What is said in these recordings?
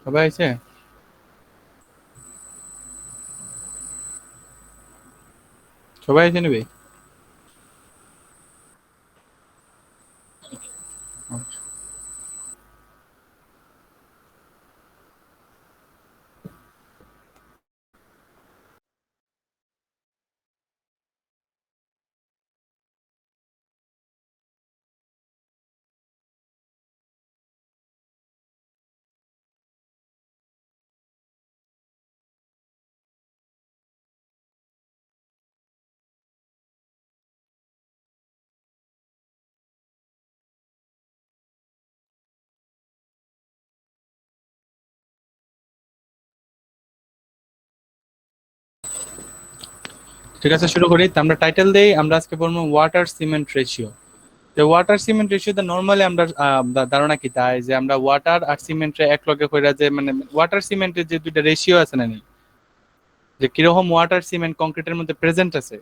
সবাই আছে? সবাই আছে নেবে? ঠিক আছে, শুরু করি। তো আমরা টাইটেল দেই, আমরা আজকে পড়বো ওয়াটার সিমেন্ট রেশিও। তো ওয়াটার সিমেন্ট রেশিও নর্মালি আমরা ধারণা কি তাই যে আমরা ওয়াটার আর সিমেন্টে এক লগে কইরা যে মানে ওয়াটার সিমেন্টের যে দুইটা রেশিও আছে না নি, যে কিরকম ওয়াটার সিমেন্ট কংক্রিটের মধ্যে প্রেজেন্ট আছে,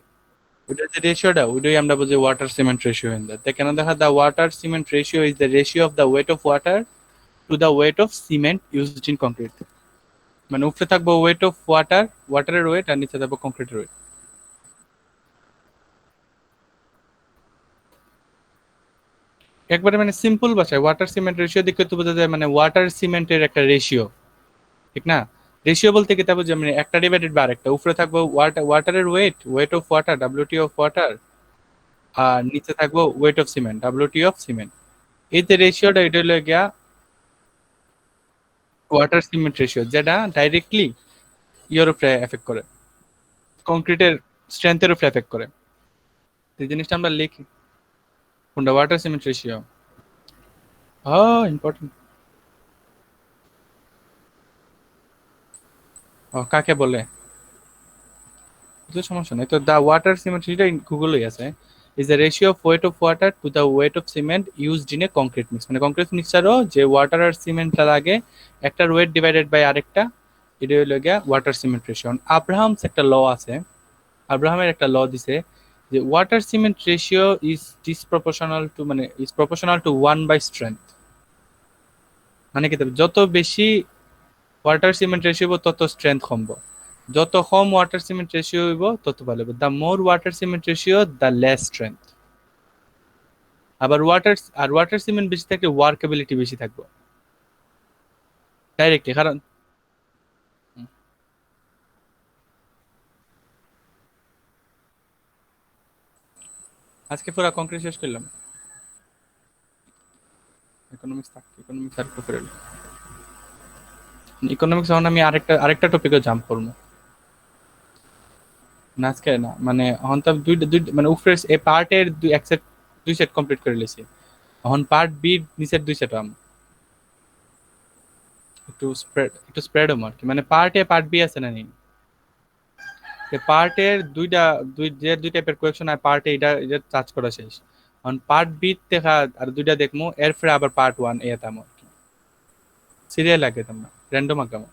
ওইটার যে রেশিওটা ওইটাই আমরা বুঝি water cement ratio. In that কেন দেখা the water cement ratio is the ratio of the weight of water to the weight of cement used in concrete. মানে উপরে থাকবো ওয়েট অফ ওয়াটার, ওয়াটারের ওয়েট, আর নিচে থাকবো কংক্রিটের ওয়েট। একবারে মানে সিম্পল ভাষায় ওয়াটার সিমেন্ট রেশিও দেখে তো বোঝা যায় মানে ওয়াটার সিমেন্টের একটা রেশিও, ঠিক না? রেশিও বলতে কি তা বুঝি মানে একটা ডিভাইডেড বাই আরেকটা, উপরে থাকবো ওয়াটারের weight, weight of water WT of water, আর নিচে থাকবো weight of cement WT of cement. এই যে রেশিওটা এটা হলো গিয়া ওয়াটার সিমেন্ট রেশিও, যেটা ডাইরেক্টলি ইয়ের উপরে এফেক্ট করে, কংক্রিটের স্ট্রেংথের উপরে এফেক্ট করে। এই জিনিসটা আমরা লিখি কোনটা ওয়াটার সিমেন্ট রেশিও। হ্যাঁ ইম্পর্টেন্ট। কাকে বলে? কিছু সমস্যা নেই। তো দ্য ওয়াটার সিমেন্ট রেশিও গুগলই আছে, is the ratio of wait of water to the weight of cement used in a concrete mix. মানে কংক্রিট মিক্সচারও যে ওয়াটার আর সিমেন্টটা লাগে, একটার ওয়েট ডিভাইডেড বাই আরেকটা, এটা হলো গিয়া ওয়াটার সিমেন্ট রেশিও। আব্রাহামস একটা ল আছে, আব্রাহামের একটা ল দিছে যে water cement ratio is disproportional to মানে ইজ প্রপোর্শনাল টু 1/স্ট্রেংথ। মানে কি যত বেশি ওয়াটার সিমেন্ট রেশিও হইব তত স্ট্রেংথ কমব, যত কম ওয়াটার সিমেন্ট রেশিও হইব তত ভালো হবে। The more water cement ratio the less strength. আবার ওয়াটার সিমেন্ট বেশি থাকলে ওয়ার্কেবিলিটি বেশি থাকবে ডাইরেক্টলি, কারণ আজকে পুরো কংক্রিট শেষ করলাম। ইকোনমিক্স আর করে ইকোনমিক্স এখন আমি আরেকটা টপিকে জাম্প করবো। না আজকে না, মানে এখন তো দুইটা মানে উপরের এ পার্টের এক সেট, দুই সেট কমপ্লিট করে লিছি। এখন পার্ট বি নিচের দুই সেট একটু স্প্রেড হম আর কি, মানে পার্ট এ পার্ট বি আছে না নি, পার্টের দুই টাইপের কোয়েকশন আর পার্ট এটা এটা টাচ করা শেষ। এখন পার্ট বি দেখা আর দুইটা দেখমু, এরপরে আবার পার্ট ওয়ান এ তাম সিরিয়াল লাগে তোমরা র্যান্ডম আঁকামো।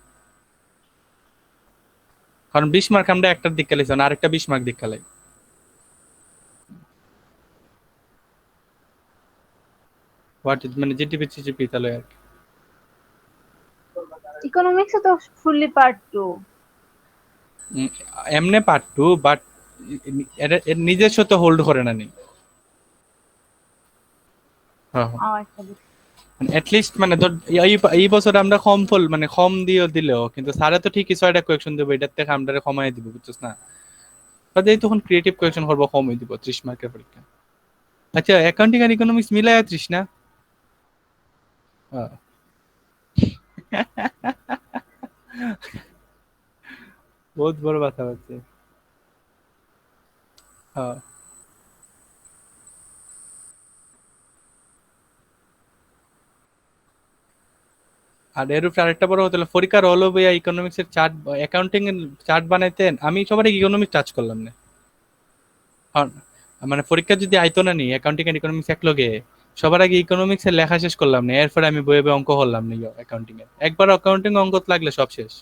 কারণ 20 মার্ক আমরা একটার দিক খেলাইছি, আরেকটা 20 মার্ক দিক খেলাই। মানে জিটিপি চিটিপি তাহলে আর কি। ইকোনমিক্স তো ফুললি পার্ট 2। উম, এমনে পার্ট টু, বাট এর নিজস্ব তো হোল্ড করে না নি। হ্যাঁ হ্যাঁ। আচ্ছা এট লিস্ট মানে ধর এই বছর আমরা কম ফল মানে কম দিয়ে দিলেও কিন্তু স্যারে তো ঠিকই 6টা কোয়েকশন দেবো, এটার থেকে আমরা কমাই দিব, বুঝছিস না? কাজেই তখন ক্রিয়েটিভ কোয়েকশন করবো, কমই দিব 30 মার্কের পরীক্ষা। আচ্ছা, অ্যাকাউন্টিং আর ইকোনমিক্স মিলাই 30 না? হ্যাঁ। বহুত বড় কথা হচ্ছে। হ্যাঁ। আর এর উপরে আরেকটা বড় হতো, পরীক্ষার হলো ভাইয়া ইকোনমিক্স এর চার্ট, অ্যাকাউন্টিং এর চার্ট বানাইতেন, আমি সবার ইকোনমিক্স টাচ করলাম না। কারণ মানে পরীক্ষা যদি আইতো না নি অ্যাকাউন্টিং এন্ড ইকোনমিক্স এক লগে, সবার আগে ইকোনমিক্স এর লেখা শেষ করলাম না, এরপরে আমি বইয়ে বইয়ে অঙ্ক করলাম না অ্যাকাউন্টিং এর, একবার অ্যাকাউন্টিং অঙ্ক লাগলে সব শেষ।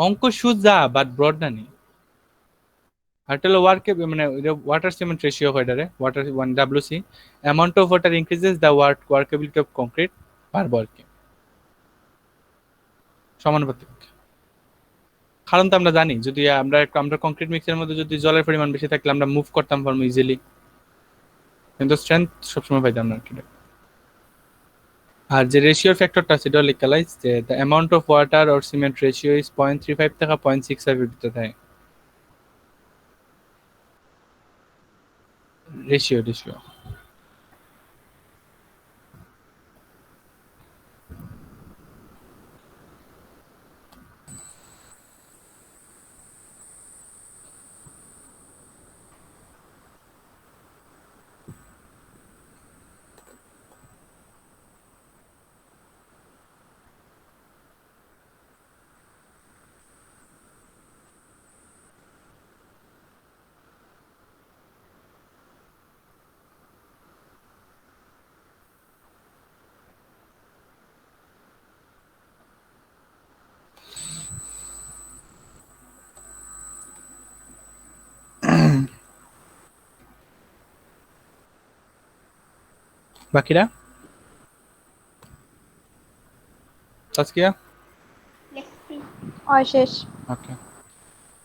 অঙ্ক সুজা বাট ব্রড না নি। আর হলো ওয়ার্ক মানে ওয়াটার সিমেন্ট রেশিও হয় রে, water 1 WC, amount of water increases the workability of concrete পারবো আর কি, সমানুপাতিক। কারণ তো আমরা জানি যদি আমরা কংক্রিট মিক্সের মধ্যে যদি জলের পরিমাণ বেশি থাকলে আমরা মুভ করতাম পারবো ইজিলি, কিন্তু স্ট্রেংথ সবসময় পাইতাম না আর কি। আর যে রেশিওর ফ্যাক্টরটা সেটা লিখালাইজ যে the amount of water or cement ratio is 0.35 থেকে 0.65 এর ভিতরে থাকে। রেশিও বাকিরা তাজকিয়া। শেষ। ওকে।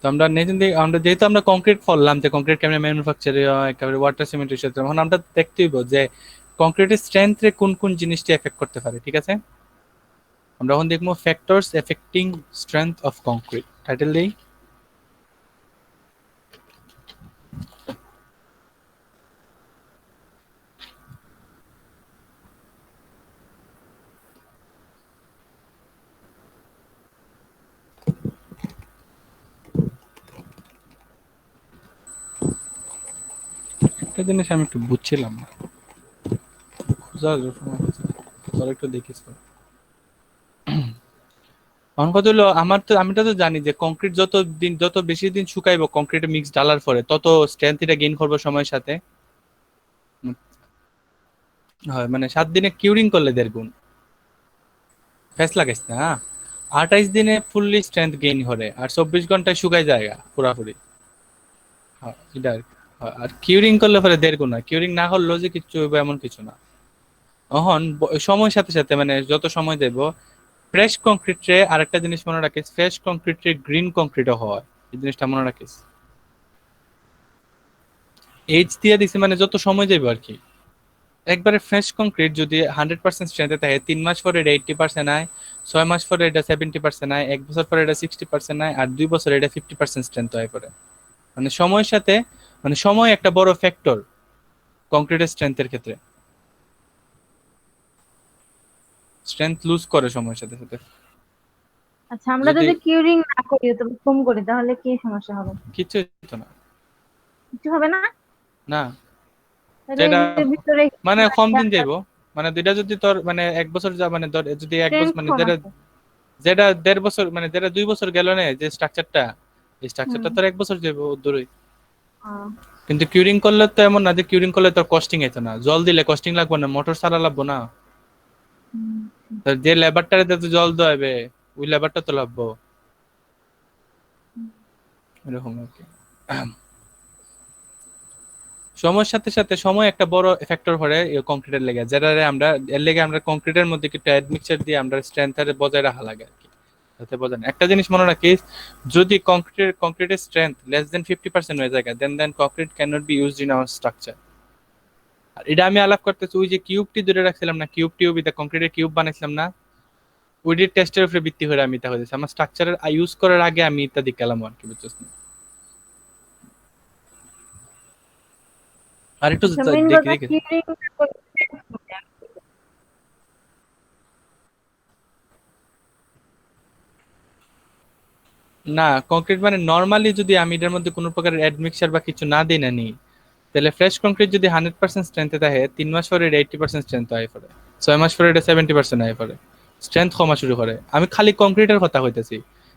তো আমরা নেক্সট দিন আমরা যেহেতু আমরা কংক্রিট ফললাম যে কংক্রিট কেমন ম্যানুফ্যাকচার হয়, একেবারে ওয়াটার সিমেন্ট রেশিও, তখন আমরা দেখতেই হইব যে কংক্রিটের স্ট্রেংথে কোন কোন জিনিসটি এফেক্ট করতে পারে, ঠিক আছে? আমরা এখন দেখবো factors affecting strength of concrete, title দেই। একটা জিনিস আমি একটু বুঝছিলাম না, খোঁজা তোর একটু দেখিস তো। আমার কথা হলো আমি তো জানি যে কংক্রিট যত বেশি দিন শুকাইবো কংক্রিট মিক্স ডালার পরে তত স্ট্রেংথ এটা গেইন করবো সময়ের সাথে। উম, হয় মানে 7 দিনে কিউরিং করলে 1.5 গুণ, ফেস লাগাইছ না, 28 দিনে ফুললি স্ট্রেংথ গেইন করে আর 24 ঘন্টায় শুকাই যায় পুরাপুরি। হ্যাঁ, এটা আর কি। হ্যাঁ, আর কিউরিং করলে পরে 1.5 গুণ হয়, কিউরিং না করলেও যে কিছু হইবো এমন কিছু না। এখন সময়ের সাথে সাথে মানে যত সময় দেব ফ্রেশ কংক্রিটে, আরেকটা জিনিস মনে রাখিস, ফ্রেশ কংক্রিটে গ্রিন কংক্রিটও হয়, এই জিনিসটা মনে রাখিস। এইচ দিয়ে দিছে মানে যত সময় যাবে আর কি। একবারে ফ্রেশ কংক্রিট যদি 100% স্ট্রেংথে থাকে 3 মাস পরে এটা 80% আয়, 6 মাস পরে এটা 70% আয়, 1 বছর পরে এটা 60% আয়, আর 2 বছর এটা 50% স্ট্রেংথ হয় পরে। মানে সময়ের সাথে মানে সময় একটা বড় ফ্যাক্টর কংক্রিটের স্ট্রেংথের ক্ষেত্রে, স্ট্রেংথ লুজ করে সময়ের সাথে সাথে। আচ্ছা, আমরা যদি যদি কিউরিং না করি তবে কম করি তাহলে কি সমস্যা হবে? কিচ্ছু হতো না। কিছু হবে না? না, তাহলে এই যেটা যে ভিতরে মানে কম দিন যাইবো, মানে দুইটা যদি তোর মানে 1 বছর যা মানে ধর যদি 1 বছর স্ট্রেংথ মানে কম যেটা আছে। যেটা 1.5 বছর মানে যেটা 2 বছর গেল না যে স্ট্রাকচারটা, এই হুম। স্ট্রাকচারটা তোর 1 বছর যাবো দূরে। আহ, কিন্তু কিউরিং করলে তো এমন না যে কিউরিং করলে তোর কস্টিং হইতো না, জল দিলে কস্টিং লাগবে না, মোটর সারা লাগবো না, হুম, তোর যে লেবারটারে তো জল দেবে ওই লেবারটা তো লাগবো, হুম। এরকম আর কি। সময়ের সাথে সাথে সময় একটা বড় ফ্যাক্টর করে কংক্রিটের লেগে, যেটা আমরা এর লেগে আমরা কংক্রিটের মধ্যে কিছু অ্যাডমিক্সচার দিয়ে আমরা স্ট্রেংথ বজায় রাখা লাগে আর কি, যাতে বোঝেন। একটা জিনিস মনে রাখিস, যদি কংক্রিটের স্ট্রেংথ লেস দেন 50% হয়ে যায় then concrete can not be used in our structure. আর এটা আমি আলাপ করতেছি ওই যে কিউবটি ধরে রাখছিলাম না, কিউব টিউব এটা কংক্রিটের কিউব বানাইছিলাম না, ওইটির টেস্টের উপরে ভিত্তি করে আমি তা হয়েছে আমার স্ট্রাকচারের ইউজ করার আগে আমি ইত্যাদি গেলাম আর কি, বুঝছিস না? আর একটু আচ্ছা মেইন দেখি কথা দেখি। কিউরিং না কংক্রিট মানে নর্মালি যদি আমি এটার মধ্যে কোনো প্রকার অ্যাডমিক্সার বা কিছু না দিই না নি, তাহলে ফ্রেশ কংক্রিট যদি 100% স্ট্রেংথে থাকে 3 মাস পরে এটা 80% স্ট্রেংথ হয়ে পড়ে, 6 মাস পরে এটা 70% হয়ে পড়ে, স্ট্রেংথ কমা শুরু করে। আমি খালি কংক্রিটের কথা হইতেছি,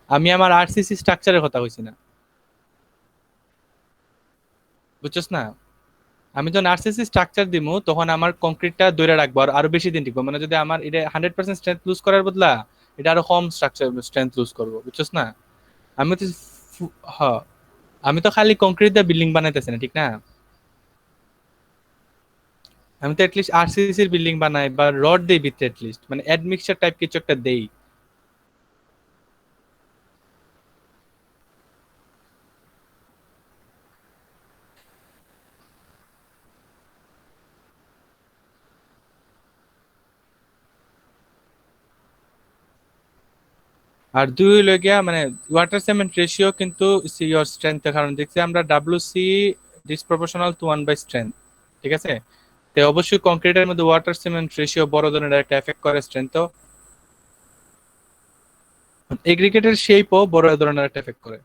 আমি আমার আরসিসি স্ট্রাকচারের কথা হইছি না, বুঝছস না? আমি যখন আরসিসি স্ট্রাকচার দিমু তখন আমার কংক্রিটটা ধরে রাখবো আর আরো বেশি দিন টিকবো, মানে যদি আমার এটা 100% স্ট্রেংথ লুজ করার বদলা এটা আরো কম স্ট্রাকচার স্ট্রেংথ লুজ করবো, বুঝছস না? আমি তো হ আমি তো খালি কংক্রিট দিয়ে বিল্ডিং বানাইতেছি না, ঠিক না? আমি তো অ্যাটলিস্ট আরসিসির বিল্ডিং বানাই বা রড দেই ভিতরে, অ্যাটলিস্ট মানে অ্যাডমিক্সচার টাইপ কিছু একটা দেই। আর দুই হইলো গিয়া মানে ওয়াটার সিমেন্ট রেশিও কিন্তু ইয়োর স্ট্রেংথের কারণে দেখছি আমরা ডাব্লিউসি ডিসপ্রপোর্শনাল টু 1 বাই স্ট্রেংথ, ঠিক আছে? তো অবশ্যই কংক্রিটের মধ্যে ওয়াটার সিমেন্ট রেশিও বড় ধরনের একটা এফেক্ট করে স্ট্রেংথ, এগ্রিগেটের শেপও বড় ধরনের একটা এফেক্ট করে।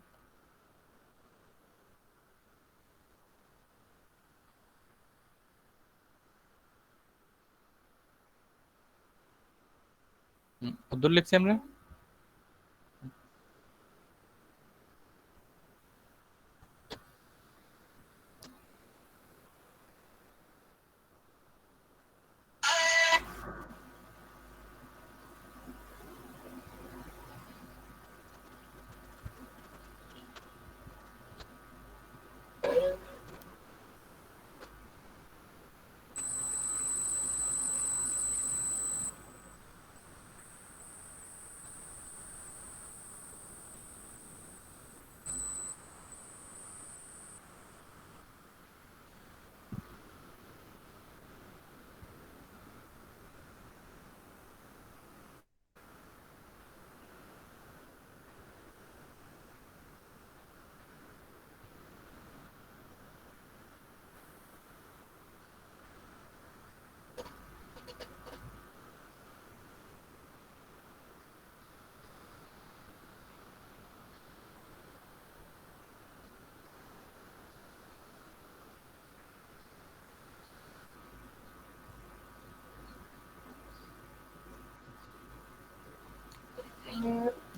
কদ্দূর লিখছি আমরা?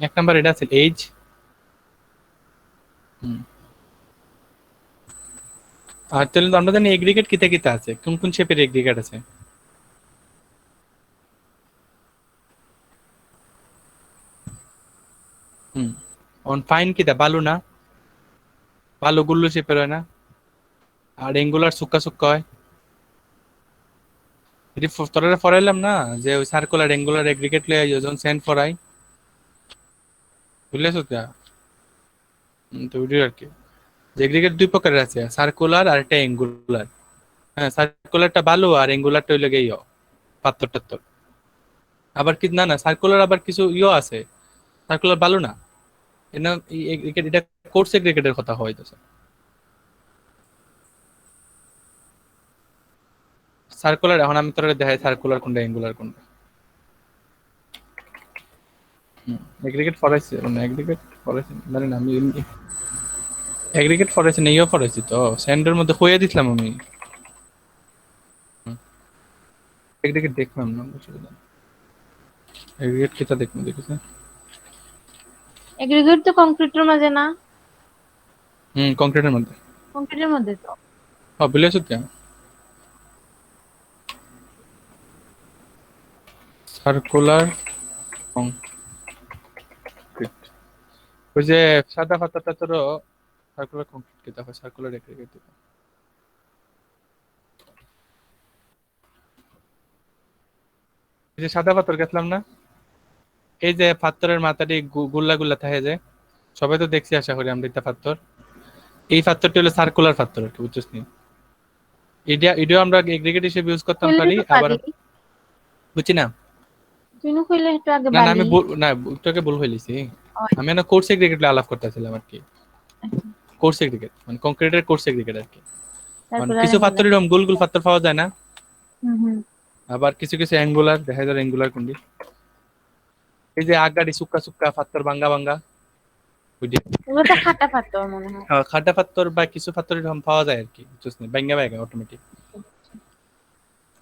এক নাম্বার এটা আছে এইজ। আর তাহলে তো আমরা জানি এগ্রিগেট কিতে কিতে আছে, কোন কোন শেপের এগ্রিগেট আছে? হুম, অন ফাইন কিতা বালু না? বালু গুল্লু শেপের হয় না? আর এঙ্গুলার সুক্কা সুক্কা হয়। এটি তোরা ফরাইলাম না যে ওই সার্কুলার এঙ্গুলার এগ্রিগেট লয়ে যখন সেন্ড ফরাই, বুঝলেছ তো? তো ওইটাই আর কি, যে এগ্রিগেট দুই প্রকারের আছে, সার্কুলার আর একটা এঙ্গুলার। হ্যাঁ সার্কুলারটা বালু আর এঙ্গুলারটা হইলে গিয়ে পাত্তর টাত্তর। আবার কি না না সার্কুলার আবার কিছু আছে, সার্কুলার বালু না, এটা এটা কোর্স এগ্রিগেটের কথা হইতেছে। সার্কুলার এখন আমি তোরা দেখাই সার্কুলার কোনটা এঙ্গুলার কোনটা। এগ্রিগেট ফরাইছে মানে এগ্রিগেট ফরাইছে জানি না আমি, এগ্রিগেট ফরাইছে নেইও ফরাইছি তো স্যান্ডের মধ্যে হয়ে দিছিলাম আমি। এগ্রিগেট দেখলাম না অসুবিধা নেই। এগ্রিগেট কিটা দেখবো দেখেছে। এগ্রিগেট তো কংক্রিটের মাঝে না, কংক্রিটের মধ্যে। কংক্রিটের মধ্যে তো। বুঝলেছ কি? সার্কুলার কংক্রিট, ওই যে সাদা পাতাটা তোর সার্কুলার কংক্রিট কিতা হয়, সার্কুলার এগ্রিগেট। এই যে সাদা পাথর গেছিলাম না, এই যে পাথরের মাথাটি গুল্লা গুল্লা থাকে যে, সবাই তো দেখছি আশা করি আমরা এটা পাথর। এই পাথরটি হলো সার্কুলার পাথর আর কি, বুঝছিস নি? এটা আমরা এগ্রিগেট হিসেবে ইউজ করতাম কইলে পারি, তো আবার বালি বুঝছি না। তুই না কইলে একটু আগে না না বালি আমি না তোকে ভুল হইলিছি। ও আমি না কোর্স এগ্রিগেট আলাপ করতেছিলাম আর কি। আচ্ছা কোর্স এগ্রিগেট মানে কংক্রিটের কোর্স এগ্রিগেট আর কি। মানে তারপর আর কিছু এগুলা পাথর এরকম গোল গোল পাথর পাওয়া যায় না, হুম আবার কিছু কিছু অ্যাঙ্গুলার দেখা যায় অ্যাঙ্গুলার কোনটি, এই যে আগাড়ি সুক্কা সুক্কা পাথর ভাঙ্গা ভাঙ্গা ওইটি। ওগুলো তো খাটা পাথর মনে হয়। খাটা পাথর বা কিছু পাথর এরকম পাওয়া যায় আর কি, বুঝছিস ভাঙ্গা ভাঙ্গা অটোমেটিক।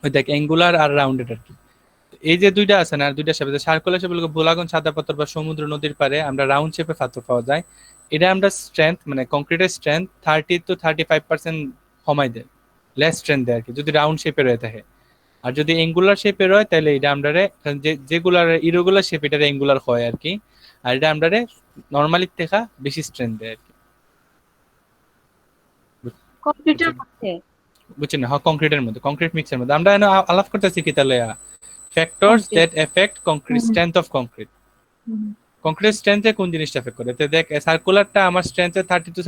ওই দেখ অ্যাঙ্গুলার আর রাউন্ডেড আর কি। এই যে দুইটা আছে না, আর দুইটা শেপে সার্কুলার শেপ বলতে ভোলাগন সাদা পাথর বা সমুদ্র নদীর পারে আমরা রাউন্ড শেপে পাথর পাওয়া যায়। এটা আমরা স্ট্রেংথ মানে কংক্রিটের স্ট্রেংথ 30 to 35% কমাই দেয়, লেস স্ট্রেংথ দেয় আর কি, যদি রাউন্ড শেপে রয়ে থাকে। আর যদি এঙ্গুলার শেপের হয় তাহলে এটা আমরা যেগুলার ইরেগুলার শেপ এটা এঙ্গুলার হয় আর কি। আর এটা আমরা নর্মালি থেকে বেশি স্ট্রেংথ দেয় আর কি। কম্পিউটার মধ্যে বুঝছেন না? হ্যাঁ কংক্রিটের মধ্যে, কংক্রিট মিক্সের মধ্যে আমরা আলাপ করতেছি কি তাহলে factors concrete that affect concrete hmm strength of concrete. Hmm concrete স্ট্রেংথে কোন জিনিসটা এফেক্ট করে? তো দেখ সার্কুলারটা আমার স্ট্রেংথে 30 to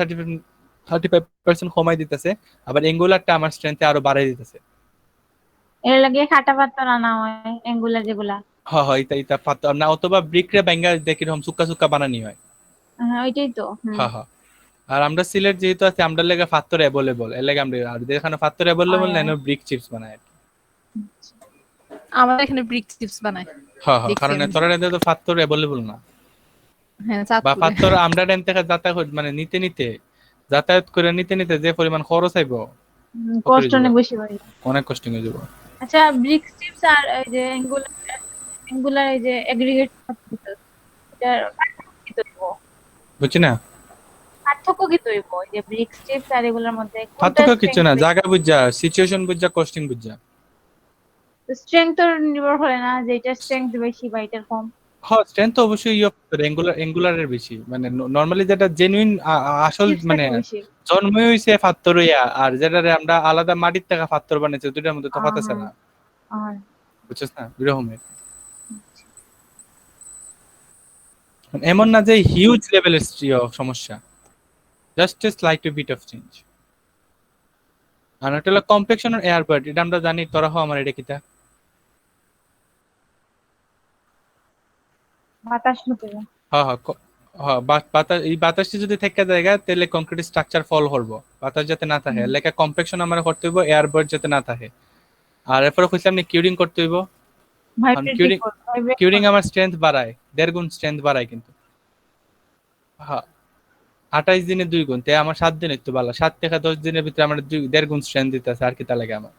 35% কমাই দিতেছে, আবার এঙ্গুলারটা আমার স্ট্রেংথে আরো বাড়াই দিতেছে। এর লাগে খাটা পাথর আনা হয় এঙ্গুলার যেগুলা। হ্যাঁ হ্যাঁ এটা এটা পাথর না, অথবা ব্রিকরে ব্যাঙ্গা দেখি এরকম সুক্কা সুক্কা বানানি হয়। হ্যাঁ ওইটাই তো হ্যাঁ হ্যাঁ। আর আমরা সিলেট যেহেতু আছে আমরা লেগে পাথর অ্যাভেলেবল, এর লাগে আমরা আর যেখানে পাথর অ্যাভেলেবল আয় না আয় ব্রিক চিপস বানায় আর কি। আমাদের এখানে ব্রিক চিপস বানায়, হ্যাঁ হ্যাঁ, দেখছি কারণ আমি। তোরা এদের তো পাথর অ্যাভেলেবল না, হ্যাঁ বা চাঁদপুরে। পাথর আমরা ডেন থেকে যাতায়াত মানে নিতে নিতে যাতায়াত করে নিতে নিতে যে পরিমাণ খরচ আইব ওপরে কষ্ট যাব, অনেক বেশি হয়। অনেক কষ্ট হয়ে যাব। আচ্ছা ব্রিক স্ট্রিপস আর এই যে এঙ্গুলার এঙ্গুলার এই যে এগ্রিগেট এটার পার্থক্য কি তৈব? বুঝছি না, পার্থক্য কি তৈব এই যে ব্রিক স্ট্রিপস আর এগুলোর মধ্যে কোনটা পার্থক্য কিছু স্ট্রেংথ না, বেশি? জায়গা বুঝা, সিচুয়েশন বুঝা, কস্টিং বুঝা। স্ট্রেংথ তো নির্ভর করে না যে এটা স্ট্রেংথ বেশি বা এটার কম? হ্যাঁ স্ট্রেংথ তো অবশ্যই এঙ্গুলারের বেশি, মানে নরমালি যেটা জেনুইন আসল স্ট্রিপসটা মানে একটু বেশি। জন্মই হইছে পাথর হইয়া, আর যেটা আমরা আলাদা মাটির থেকে পাথর বানাইছে দুইটার মধ্যে তফাৎ আছে হ্যাঁ না, আর বুঝছিস না এরকমের। এমন না যে হিউজ লেভেলের সমস্যা, just a slight bit of change. আর এটা হলো কমপ্লেকশন আর এয়ার বার্ড, এটা আমরা জানি, তোরা হো আমার এটা কিতা। বাতাস ঢুকে যায়। হ্যাঁ হ্যাঁ হ্যাঁ বাতাস, এই বাতাসটি যদি থেকে জায়গা তাহলে কংক্রিট স্ট্রাকচার ফল করবো, বাতাস যাতে না থাকে লেখা কমপ্লেকশন আমার করতে হইব, এয়ার বার্ড যাতে না থাকে। আর এরপরে কইছিলাম নি কিউরিং করতে হইব, কারণ ভাইব্রেটিং ভাইব্রেট কিউরিং আমার স্ট্রেংথ বাড়ায়, 1.5 গুণ স্ট্রেংথ বাড়ায় কিন্তু। হ্যাঁ 28 দিনে 2 গুণ, তাই আমার 7 দিন একটু ভালো, 7 থেকে 10 দিনের ভিতরে আমার 1.5 গুণ স্ট্রেংথ দিতেছে, আর কি তা লাগে আমার।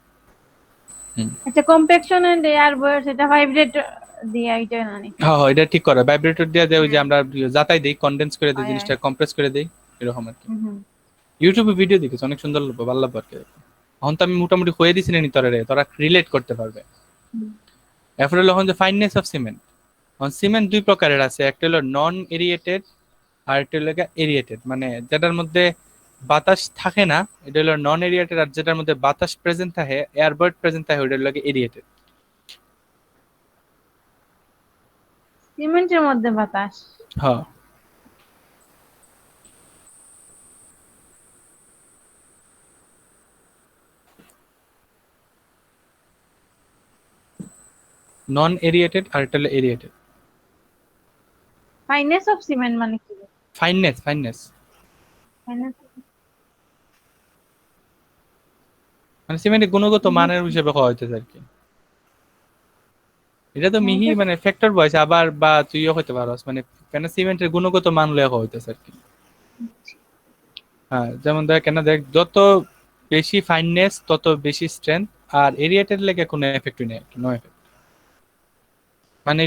আচ্ছা কম্প্যাকশন এন্ড এয়ার বার্ডস এটা ভাইব্রেট দিয়ে এটা না নি? হ্যাঁ হ্যাঁ এটা ঠিক করে, ভাইব্রেটর দিয়ে দেয়, ওই যে আমরা যাতাই দেই, কনডেন্স করে দেই আয় জিনিসটা, আয় কম্প্রেস করে দেই, এরকম আর কি। হুম ইউটিউবে ভিডিও দেখেছি অনেক সুন্দর লাগবে, ভালো লাগবে আর কি। এখন তো আমি মোটামুটি হয়ে দিছি নি তোরা রে, তোরা রিলেট করতে পারবে। হুম এরপরে হলো এখন যে ফাইননেস অফ সিমেন্ট। সিমেন্ট দুই প্রকারের আছে, একটা হলো নন এরিয়েটেড আর একটা হলো এরিয়েটেড, মানে যেটার মধ্যে বাতাস থাকে না এটা হলো নন এরিয়েটেড, আর যেটার মধ্যে বাতাস প্রেজেন্ট থাকে, এয়ার বার্ড প্রেজেন্ট থাকে, ওটা হলো এরিয়েটেড। সিমেন্টের মধ্যে বাতাস? হ্যাঁ নন এরিয়েটেড আর এটা হলো এরিয়েটেড। ফাইনেস অফ সিমেন্ট মানে কি? ফাইননেস ফাইননেস ফাইনেস মানে সিমেন্টের গুণগত মানের হিসেবে হওয়া হইতেছে আর কি। এটা তো মিহি মানে ফ্যাক্টর বয়স, আবার বা তুইও হইতে পারস, মানে কেন সিমেন্টের গুণগত মান লয়ে হওয়া হইতেছে আর কি। হ্যাঁ যেমন দেখ কেন দেখ, যত বেশি ফাইননেস তত বেশি স্ট্রেংথ, আর এরিয়েটেড লেগে কোনো এফেক্টই নেই, নো এফেক্ট। মানে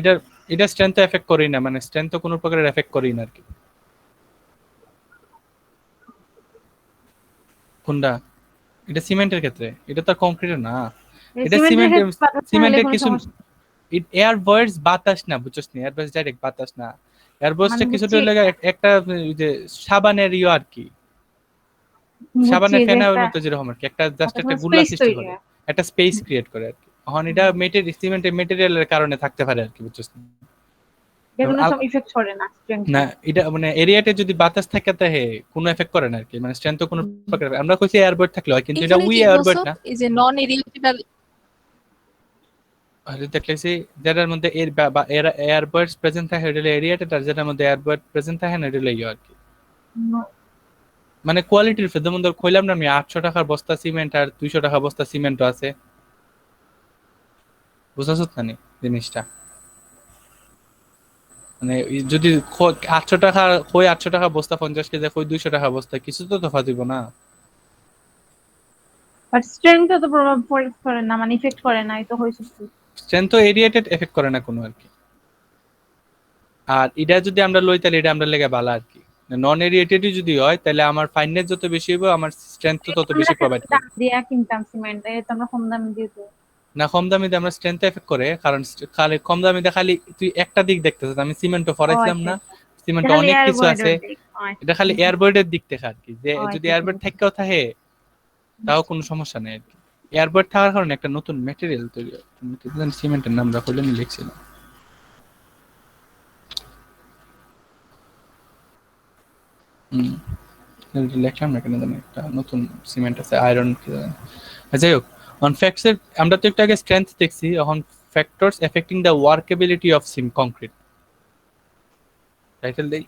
এটা স্ট্রেংথ এফেক্ট করেই না, মানে স্ট্রেংথ তো কোনো প্রকারের এফেক্ট করেই না আর কি। কোনটা? এটা সিমেন্টের ক্ষেত্রে, এটা তো কংক্রিটের না। এটা সিমেন্টের সিমেন্টের, ক্ষেত্রে বাতাস না হলে সিমেন্টের কোনো কিছু সমস্যা? এয়ার বার্ডস বাতাস না, বুঝছস না, এয়ার বার্ডস ডাইরেক্ট বাতাস না। এয়ার বার্ডসটা মানে কিছুটা বুঝছি লাগে একটা ওই যে সাবানের আর কি, বুঝছি সাবানের যে ফেনার একটা মতো যেরকম আর কি, একটা জাস্ট একটা গুল্লা স্পেস সৃষ্টি তৈরি করে, হয়। একটা স্পেস ক্রিয়েট করে আর কি। এখন এটা সিমেন্টের মেটেরিয়ালের কারণে থাকতে পারে আর কি, বুঝছস না। যেগুলো সব ইফেক্ট করে না স্ট্রেংথ। না এটা মানে এরিয়াতে যদি বাতাস থাকে তাহে কোনো এফেক্ট করে না আর কি, মানে স্ট্রেংথ তো কোনো প্রকার আমরা কইছি এয়ারবার্ড থাকলে হয়, কিন্তু এটা এগুলো উই কি বলছো এয়ারবার্ড না। এই যে নন এরিয়েটেবল? আর দেখলেছি যেটার মধ্যে এর বা এয়ারবার্ডস প্রেজেন্ট থাকে এটা এরিয়াতে, আর যেটার মধ্যে এয়ারবার্ড প্রেজেন্ট থাকে না এটা ইয়ে আর কি, মানে কোয়ালিটির যেমন ধর কইলাম না আমি 800 টাকার বস্তা সিমেন্ট আর 200 টাকা বস্তা সিমেন্টও আছে, বুঝাছত না নি জিনিসটা? মানে যদি 800 টাকা কই 800 টাকা বস্তা 50 কেজি, কই 200 টাকা বস্তা, কিছু তো তফাৎ দিব না। বাট স্ট্রেংথ তো প্রভাব করে না, মানে ইফেক্ট করে না, এই তো হয়েছে কি। স্ট্রেংথ তো এরিয়াটেড এফেক্ট করে না কোনো আর কি। আর এটা যদি আমরা লই তাহলে এটা আমরা লেগে ভালো আর কি। নন এরিয়েটেডই যদি হয় তাহলে আমার ফাইননেস যত বেশি হবে আমার স্ট্রেংথ তো তত আমরা বেশি প্রোভাইড দাম করবে। দিয়ে কিনতাম সিমেন্ট, এই তো আমরা কম দামে দিয়ে দিই। না কম দামি দিয়ে আমরা স্ট্রেংথ এফেক্ট করে, কারণ খালি কম দামি দিয়ে খালি তুই একটা দিক দেখতেছিস, আমি সিমেন্টও ও ফরাইছিলাম আচ্ছা না, আচ্ছা, সিমেন্টে তাহলে অনেক এয়ার কিছু আছে, বয়েডের দিক। ও আচ্ছা, এটা খালি এয়ারবার্ডের দিক থেকে আর কি, যে ও যদি আচ্ছা এয়ারবার্ড ঠিক থেকেও থাকে তাও কোনো সমস্যা নেই আর কি। এয়ারবার্ড থাকার কারণে একটা নতুন ম্যাটেরিয়াল তৈরি হয়, সিমেন্টের নাম রাখলে আমি লিখছিলাম। হুম, লিখলাম না কেন জানি, একটা নতুন সিমেন্ট আছে আয়রন কি জানি। যাই হোক, অন ফ্যাক্টস এর আমরা তো একটু আগে স্ট্রেংথ দেখছি, এখন factors affecting the workability of সিম কংক্রিট, টাইটেল দেই।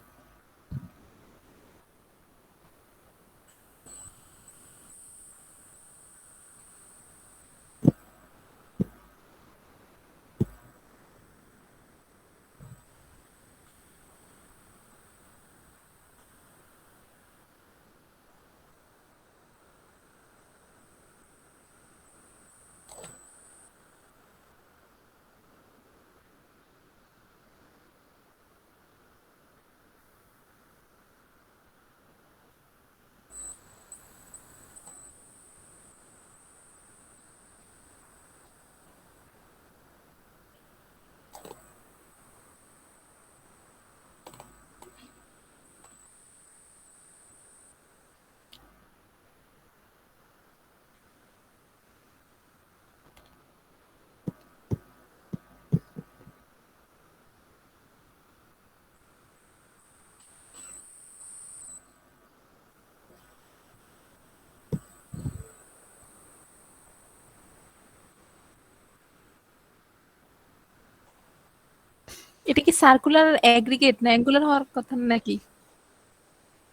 এটা কি সার্কুলার অ্যাগ্রিগেট না অ্যাঙ্গুলার হওয়ার কথা নাকি?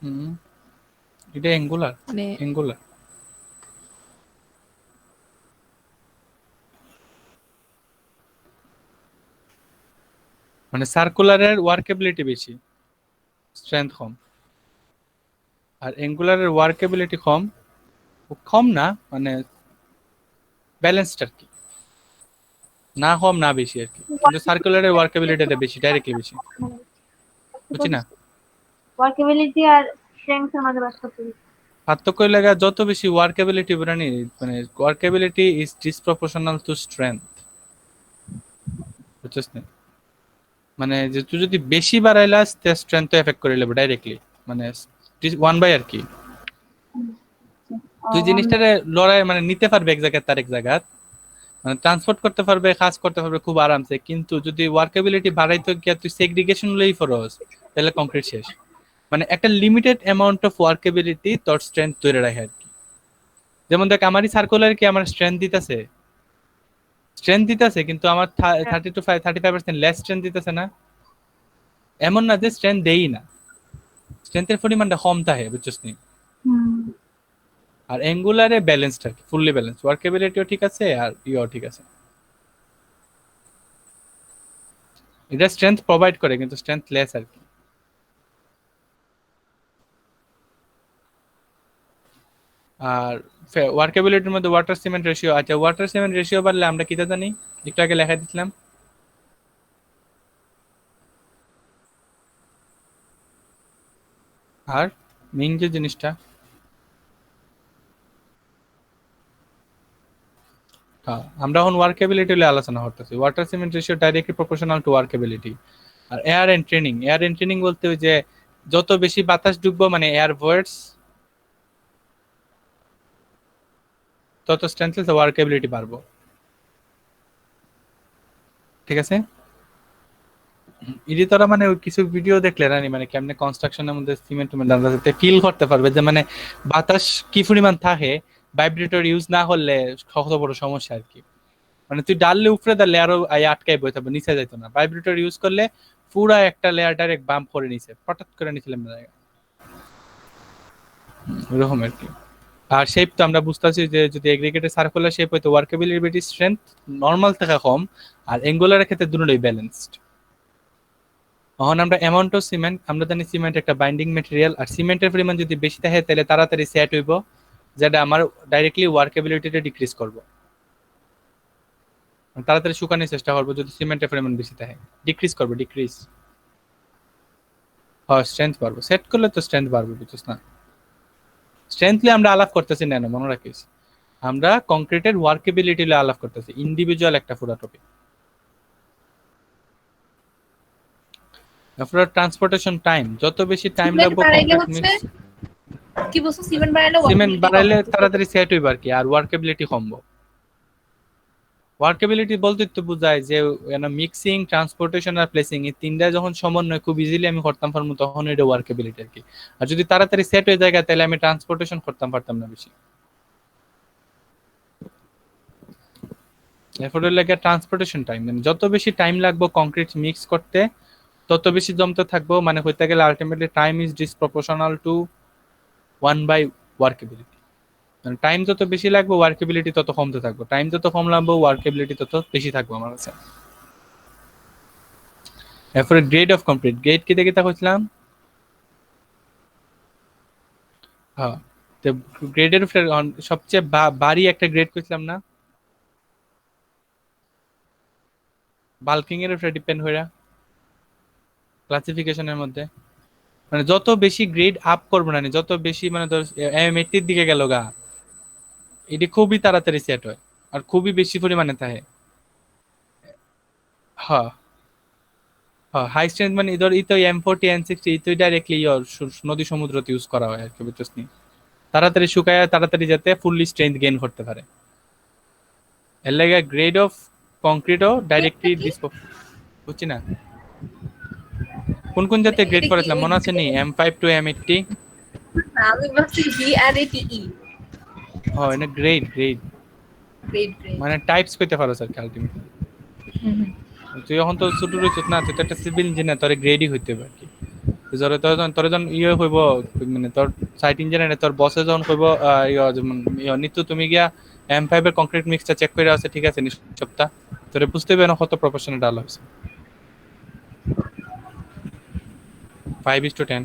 হুম, এটা অ্যাঙ্গুলার, মানে অ্যাঙ্গুলার মানে সার্কুলারের ওয়ার্কেবিলিটি বেশি, স্ট্রেংথ কম। আর অ্যাঙ্গুলারের ওয়ার্কেবিলিটি কম, কম না মানে ব্যালেন্সড আর কি, না কম না বেশি আর কি, কিন্তু সার্কুলারের ওয়ার্কেবিলিটিটা বেশি, ডাইরেক্টলি বেশি, বুঝছি না? ওয়ার্কেবিলিটি আর স্ট্রেংথের মাঝে পার্থক্য কি? পার্থক্য লাগা যত বেশি ওয়ার্কেবিলিটি বাড়ানি, মানে ওয়ার্কেবিলিটি ইজ ডিসপ্রপোর্শনাল টু স্ট্রেংথ, বুঝছিস না? মানে যে তুই যদি বেশি বাড়াইলাস তে স্ট্রেংথ এফেক্ট করে নেবে ডাইরেক্টলি, মানে 1/, আর কি। তুই জিনিসটারে লড়াই মানে নিতে পারবে এক জায়গায় তার এক জায়গা, মানে ট্রান্সপোর্ট করতে পারবে, কাজ করতে পারবে খুব আরামসে, কিন্তু যদি ওয়ার্কেবিলিটি বাড়াইতে গিয়ে তুই সেগ্রিগেশন লই ফরস তাহলে কংক্রিট শেষ। মানে একটা লিমিটেড অ্যামাউন্ট অফ ওয়ার্কেবিলিটি তোর স্ট্রেংথ তৈরি রাখে আর কি। যেমন দেখ আমারই সার্কুলার কি আমার স্ট্রেংথ দিতেছে, স্ট্রেংথ দিতেছে, কিন্তু আমার 35% লেস স্ট্রেংথ দিতেছে না, এমন না যে স্ট্রেংথ দেই না, স্ট্রেংথের পরিমাণটা কম থাকে, বুঝছিস নি? আর অ্যাঙ্গুলারে ব্যালেন্সড আর কি, ফুললি ব্যালেন্স, ওয়ার্কেবিলিটিও ঠিক আছে আর ইও ঠিক আছে। এটা স্ট্রেংথ প্রোভাইড করে কিন্তু স্ট্রেংথ লেস আর কি। আর ওয়ার্কেবিলিটির মধ্যে ওয়াটার সিমেন্ট রেশিও, আচ্ছা ওয়াটার সিমেন্ট রেশিও বাড়লে আমরা কিটা জানি, একটু আগে লেখা দিছিলাম। আর মেইন যে জিনিসটা, আমরা এখন ওয়ার্কেবিলিটি নিয়ে আলোচনা করতেছি। Water cement ratio directly proportional to workability. আর air entraining, air entraining বলতে ওই যে যত বেশি বাতাস ঢুকবো মানে এয়ার ভয়েডস, তত স্ট্রেংথলেস ওয়ার্কেবিলিটি বাড়বো, ঠিক আছে? এটি তোরা মানে ওই কিছু ভিডিও দেখলে না মানে কেমনে কনস্ট্রাকশনের মধ্যে সিমেন্ট ফিল করতে পারবে যে মানে বাতাস কি পরিমাণ থাকে, ভাইব্রেটর ইউজ না করলে কত বড় সমস্যা আর কি। মানে তুই ডাললে উপরে ডাললে আরো আটকাই বই থাকবে, নিচে যাইতো না। ভাইব্রেটর ইউজ করলে পুরা একটা লেয়ার ডাইরেক্ট বাম্প করে নিচে হঠাৎ করে নিছিলাম জায়গা ওরকম আর কি। আর শেপ তো আমরা বুঝতেছি যে যদি এগ্রিগেটের সার্কুলার শেপ হইতো ওয়ার্কেবিলিটি স্ট্রেংথ নর্মাল থেকে কম, আর অ্যাঙ্গুলারের ক্ষেত্রে দুটোই ব্যালেন্সড। এখন আমরা অ্যামাউন্ট অফ সিমেন্ট, আমরা জানি সিমেন্ট একটা বাইন্ডিং ম্যাটেরিয়াল, আর সিমেন্টের পরিমাণ যদি বেশি থাকে তাহলে তাড়াতাড়ি সেট হইব, যেটা আমার ডাইরেক্টলি ওয়ার্কেবিলিটিটা ডিক্রিজ করব, তাড়াতাড়ি শুকানোর চেষ্টা করবো যদি সিমেন্টের পরিমাণ বেশি থাকে। ডিক্রিজ করবো, ডিক্রিজ। হ্যাঁ স্ট্রেংথ বাড়বো, সেট করলে তো স্ট্রেংথ বাড়বে, বুঝছিস না? স্ট্রেংথলি আমরা আলাপ করতেছি না, মনে রাখিস আমরা কংক্রিটের ওয়ার্কেবিলিটি আলাপ করতেছি, ইন্ডিভিজুয়াল একটা পুরো টপিক। তারপর ট্রান্সপোর্টেশন টাইম, যত বেশি টাইম সিমেন্ট লাগবে বাড়াইলে কংক্রিট হচ্ছে মিক্স, কি বলছো, সিমেন্ট বাড়াইলে সিমেন্ট ওয়ার্কেবিলিটি বাড়াইলে কম। তাড়াতাড়ি সেট হইব আর কি, আর ওয়ার্কেবিলিটি কমবো। ওয়ার্কেবিলিটি বলতে তো বোঝায় যে মিক্সিং, ট্রান্সপোর্টেশন আর প্লেসিং এই তিনটা যখন সমন্বয় খুব ইজিলি আমি করতাম পারবো, তখন এটা ওয়ার্কেবিলিটি আর কি। আর যদি তাড়াতাড়ি সেট হয়ে যায় তাহলে আমি ট্রান্সপোর্টেশন করতাম পারতাম না বেশি। এরপরে লাগে ট্রান্সপোর্টেশন টাইম, মানে যত বেশি টাইম লাগবে কংক্রিট মিক্স করতে তত বেশি জমতে থাকবো, মানে হইতে গেলে ultimately time is disproportional two 1/, ওয়ার্কেবিলিটি। মানে টাইম যত বেশি লাগবে ওয়ার্কেবিলিটি তত কমতে থাকবো, টাইম যত কম লাগবে ওয়ার্কেবিলিটি তত বেশি থাকবো আমার কাছে। এরপরে গ্রেড অফ কমপ্লিট, গ্রেড কি দেখে তা কইছিলাম? হ্যাঁ, তো গ্রেডের উপরে সবচেয়ে ভারী একটা গ্রেড কইছিলাম না, বাল্কিং এর উপরে ডিপেন্ড হইরা ক্লাসিফিকেশনের মধ্যে। মানে যত বেশি গ্রেড আপ করবো না, যত বেশি মানে ধর এম80 দিকে গেল গা, এটি খুবই তাড়াতাড়ি সেট হয় আর খুবই বেশি পরিমাণে থাকে। হ্যাঁ হ্যাঁ, হাই স্ট্রেংথ মানে ধর এই তো M40 N60 এই তো ডাইরেক্টলি নদী সমুদ্রতে ইউজ করা হয় আর কি, বুঝছিস নি? তাড়াতাড়ি শুকায় তাড়াতাড়ি যাতে ফুললি স্ট্রেংথ গেইন করতে পারে, এর লাগে গ্রেড অফ কংক্রিটও ডাইরেক্টলি এটা কি? বুঝছি না কোন কোন জাতীয় গ্রেড এটা কি করেছিলাম ওই মনে আছে নি? M5 to M80। আমি ভাবছি GRATE। ও এটা গ্রেড গ্রেড গ্রেট গ্রেট। মানে টাইপস কইতে পারো স্যার আলটিমেটলি। তুই এখন তো ছোট রয়েছিস না, তুই তো একটা সিভিল ইঞ্জিনিয়ার, তোর গ্রেডই হইতে হবে আর কি। ধরে তোর যখন ইয়ে হইব, মানে তোর সাইট ইঞ্জিনিয়ার তোর বসে যখন কইব যেমন নিত্য তুমি গিয়া M5 এর কংক্রিট মিক্সটা চেক করে আছে ঠিক আছে নিঃসপ্তাহ, তোরে বুঝতে হবে না কত প্রপোর্শনে ডাল হয়েছে। 5:10,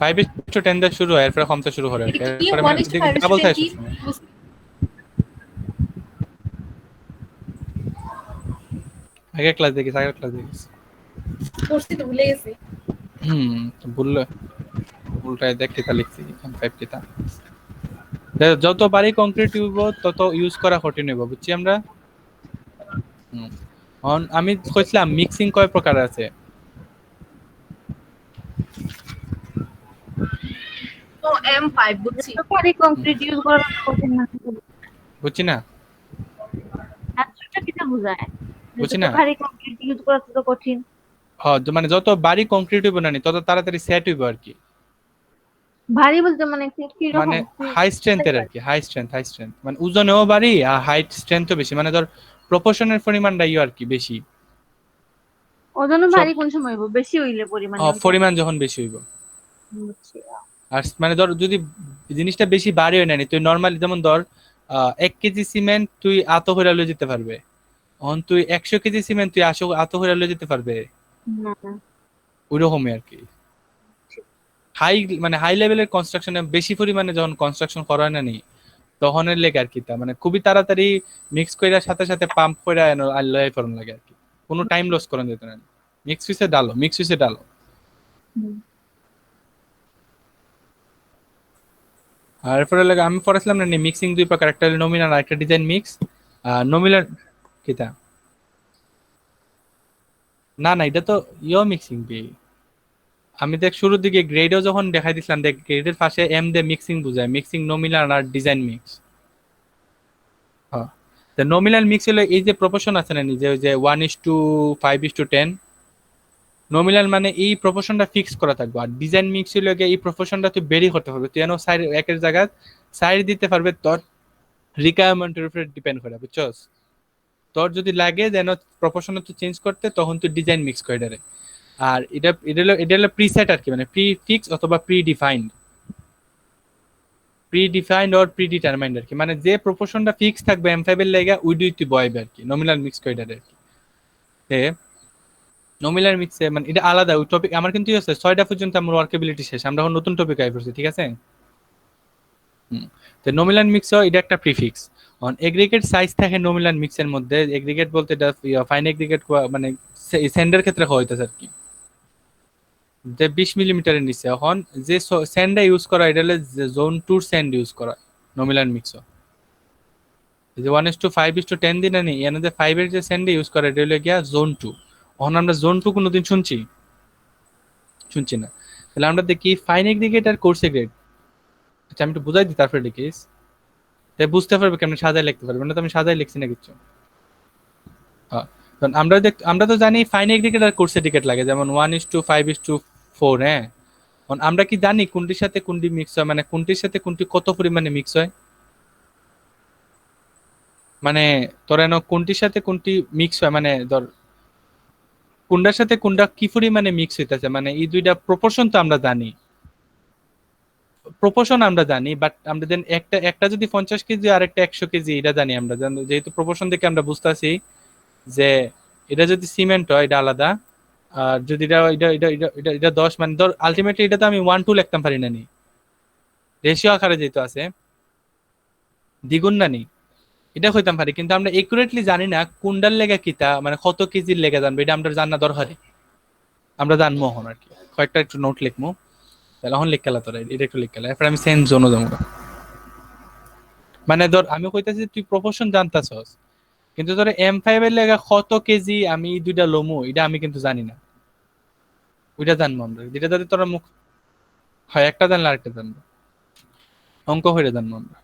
5:10 দিয়ে শুরু হয়, এরপরে কমতে শুরু করে আর কি। এটা কি এরপরে 1 মানে is to 5 is to double 10 থাকে কি? সবসময়। আগের ক্লাস দেখিস, আগের ক্লাস দেখিস। পড়ছি তো ভুলে গেছি। বললো উল্টায় দেখ কিতা লিখছি M5 কিতা। যত বাড়ি কংক্রিট ইউজ তত ইউজ করা কঠিন হইব, বুঝছি আমরা। আমি কইছিলাম মিক্সিং কয় প্রকার আছে। তো M5 বুঝছি। ভারী কংক্রিট ইউজ করা তো কঠিন না, বুঝছি না, অ্যাকচুয়ালি কিটা বোঝায় বুঝছি যত না। ভারী কংক্রিট ইউজ করা তো কঠিন। মানে যত বাড়ি কংক্রিট হইব না তত তাড়াতাড়ি সেট হইব আর কি। ভারী বলতে মানে কি রকম? মানে হাই স্ট্রেংথের আর কি, হাই স্ট্রেংথ মানে ওজনেও বাড়ি আর হাইট স্ট্রেংথও বেশি, মানে ধর প্রপোর্শনের পরিমাণটা আর কি বেশি। ওজনও সব ভারী কোন সময় হইব? বেশি হইলে পরিমাণে ওইটা। পরিমাণ যখন বেশি হইব। বুঝছি। আর মানে ধর যদি জিনিসটা বেশি ভারী হয় না তুই নর্মালি যেমন ধর 1 কেজি সিমেন্ট তুই আত হইরা লয়ে যেতে পারবে, এখন তুই 100 কেজি সিমেন্ট তুই আত হইরা লয়ে যেতে পারবে, না না। ওইরকমই আর কি। মানে হাই লেভেলের কনস্ট্রাকশনে বেশি পরিমাণে যখন কনস্ট্রাকশন করা হয় না নি তখন এর লেগে আর কি, তা মানে খুবই তাড়াতাড়ি মিক্স কইরার সাথে সাথে পাম্প কইরা লয়ে ফরন লাগে আর কি, কোনো টাইম লস করা যেত না। মিক্স হইছে ডালো। আর এরপরে লাগে আমি পড়াছিলাম না মিক্সিং দুই প্রকার, একটা নমিনাল আর একটা ডিজাইন মিক্স। নমিনাল কিটা না না এটা তো মিক্সিং বি। আমি দেখ শুরুর দিকে গ্রেডও যখন দেখাই দিছিলাম, দেখ গ্রেডের পাশে এম দিয়ে মিক্সিং বুঝায়, মিক্সিং নমিনাল আর ডিজাইন মিক্স। হ্যাঁ, নমিনাল মিক্স হলো এই যে প্রপোর্শন আছে না, যে ওই যে 1:5:10, নমিনাল মানে এই প্রপোর্শনটা ফিক্স করা থাকবে। আর ডিজাইন মিক্স হলো গিয়ে এই প্রপোর্শনটা তুই বেরি করতে পারবে, তুই যেন সাইড একের জায়গায় সাইড দিতে পারবে, তোর রিকোয়ারমেন্টের উপরে ডিপেন্ড করে, বুঝছস? তোর যদি লাগে যেন প্রপোর্শন তুই চেঞ্জ করতে, তখন তুই ডিজাইন মিক্স করে দেবে। আর এটা হলো প্রিসেট আর কি, মানে প্রি ফিক্স অথবা predefined or predetermined আর কি, মানে যে প্রপোর্শনটা ফিক্স থাকবে M5 এর লাগা ওইটাই তুই বয়বে আর কি, নমিনাল মিক্স করে দেবে আর কি। নমিনাল মিক্সে মানে এটা আলাদা ওই টপিক। আমার কিন্তু আছে 6টা পর্যন্ত আমার ওয়ার্কেবিলিটি শেষ, আমরা এখন নতুন টপিক আই করছি, ঠিক আছে? হুম। তো নমিনাল মিক্স এটা একটা প্রিফিক্স। অন এগ্রিগেট সাইজ থাকে নমিনাল মিক্সের মধ্যে, এগ্রিগেট বলতে এটা ফাইন এগ্রিগেট মানে সেন্ডের ক্ষেত্রে হইতেছে আর কি, যে 20 মিলিমিটারের নিচে। এখন যে স্যান্ডটা ইউজ করা এটা হলে জোন 2 স্যান্ড ইউজ করা নমিনাল মিক্স, যে 1:5:10 দিন আনি এনে যে 5 এর যে স্যান্ডে ইউজ করা এটা হলো গিয়া জোন 2। এখন আমরা জোন 2 কোনোদিন শুনছি না। তাহলে আমরা দেখি ফাইন এগ্রিগেট আর কোর্স এগ্রিগেট। আচ্ছা আমি একটু বুঝাই দিই তারপরে দেখিস, তাই বুঝতে পারবে কেমন সাজায় লিখতে পারবে না, তো আমি সাজায় লিখছি না কিছু। হ্যাঁ, কারণ আমরা তো জানি ফাইন এগ্রিগেট আর কোর্স এগ্রিগেট লাগে, যেমন 1:5:4। হ্যাঁ, এখন আমরা কি জানি কোনটির সাথে কোনটি মিক্স হয়, মানে কোনটির সাথে কোনটি কত পরিমাণে মিক্স হয়? মানে তোর এন কোনটির সাথে কোনটি মিক্স হয়, মানে ধর কোনটার সাথে কোনটা কি পরিমাণে মিক্স হইতেছে, মানে এই দুইটা প্রপোর্শন তো আমরা জানি, বাট আমরা দেন একটা একটা যদি 50 কেজি আর একটা 100 কেজি, এটা জানি আমরা, যেহেতু প্রপোর্শন দেখে আমরা বুঝতেছি যে এটা যদি সিমেন্ট হয় এটা আলাদা, আর যদি এটা এটা এটা এটা এটা এটা 10, মানে ধর আলটিমেটলি এটা তো আমি 1:2 লিখতাম পারি না নি, রেশিও আকারে যেহেতু আছে, দ্বিগুণ না নি, এটা হইতাম পারি, কিন্তু আমরা একুরেটলি জানি না কোনটার লেগা কিতা, মানে কত কেজির লেগে জানবো, এটা আমরা জানা দরকারি, আমরা জানবো এখন আর কি। কয়েকটা একটু নোট লিখবো, তাহলে এখন লিখ খেলা তোরা এটা একটু লিখ খেলা, এরপর আমি সেন্স জোনও যাবো। মানে ধর আমি কইতাছি তুই প্রপোর্শন জানতাছস, কিন্তু ধর M5 এর লেগা কত কেজি আমি এই দুইটা লমু এটা আমি কিন্তু জানি না, ওইটা জানবো আমরা, যেটা যাতে তোরা মুখ হয় একটা জানলে আরেকটা জানবো, অঙ্ক হয়ে জানবো আমরা।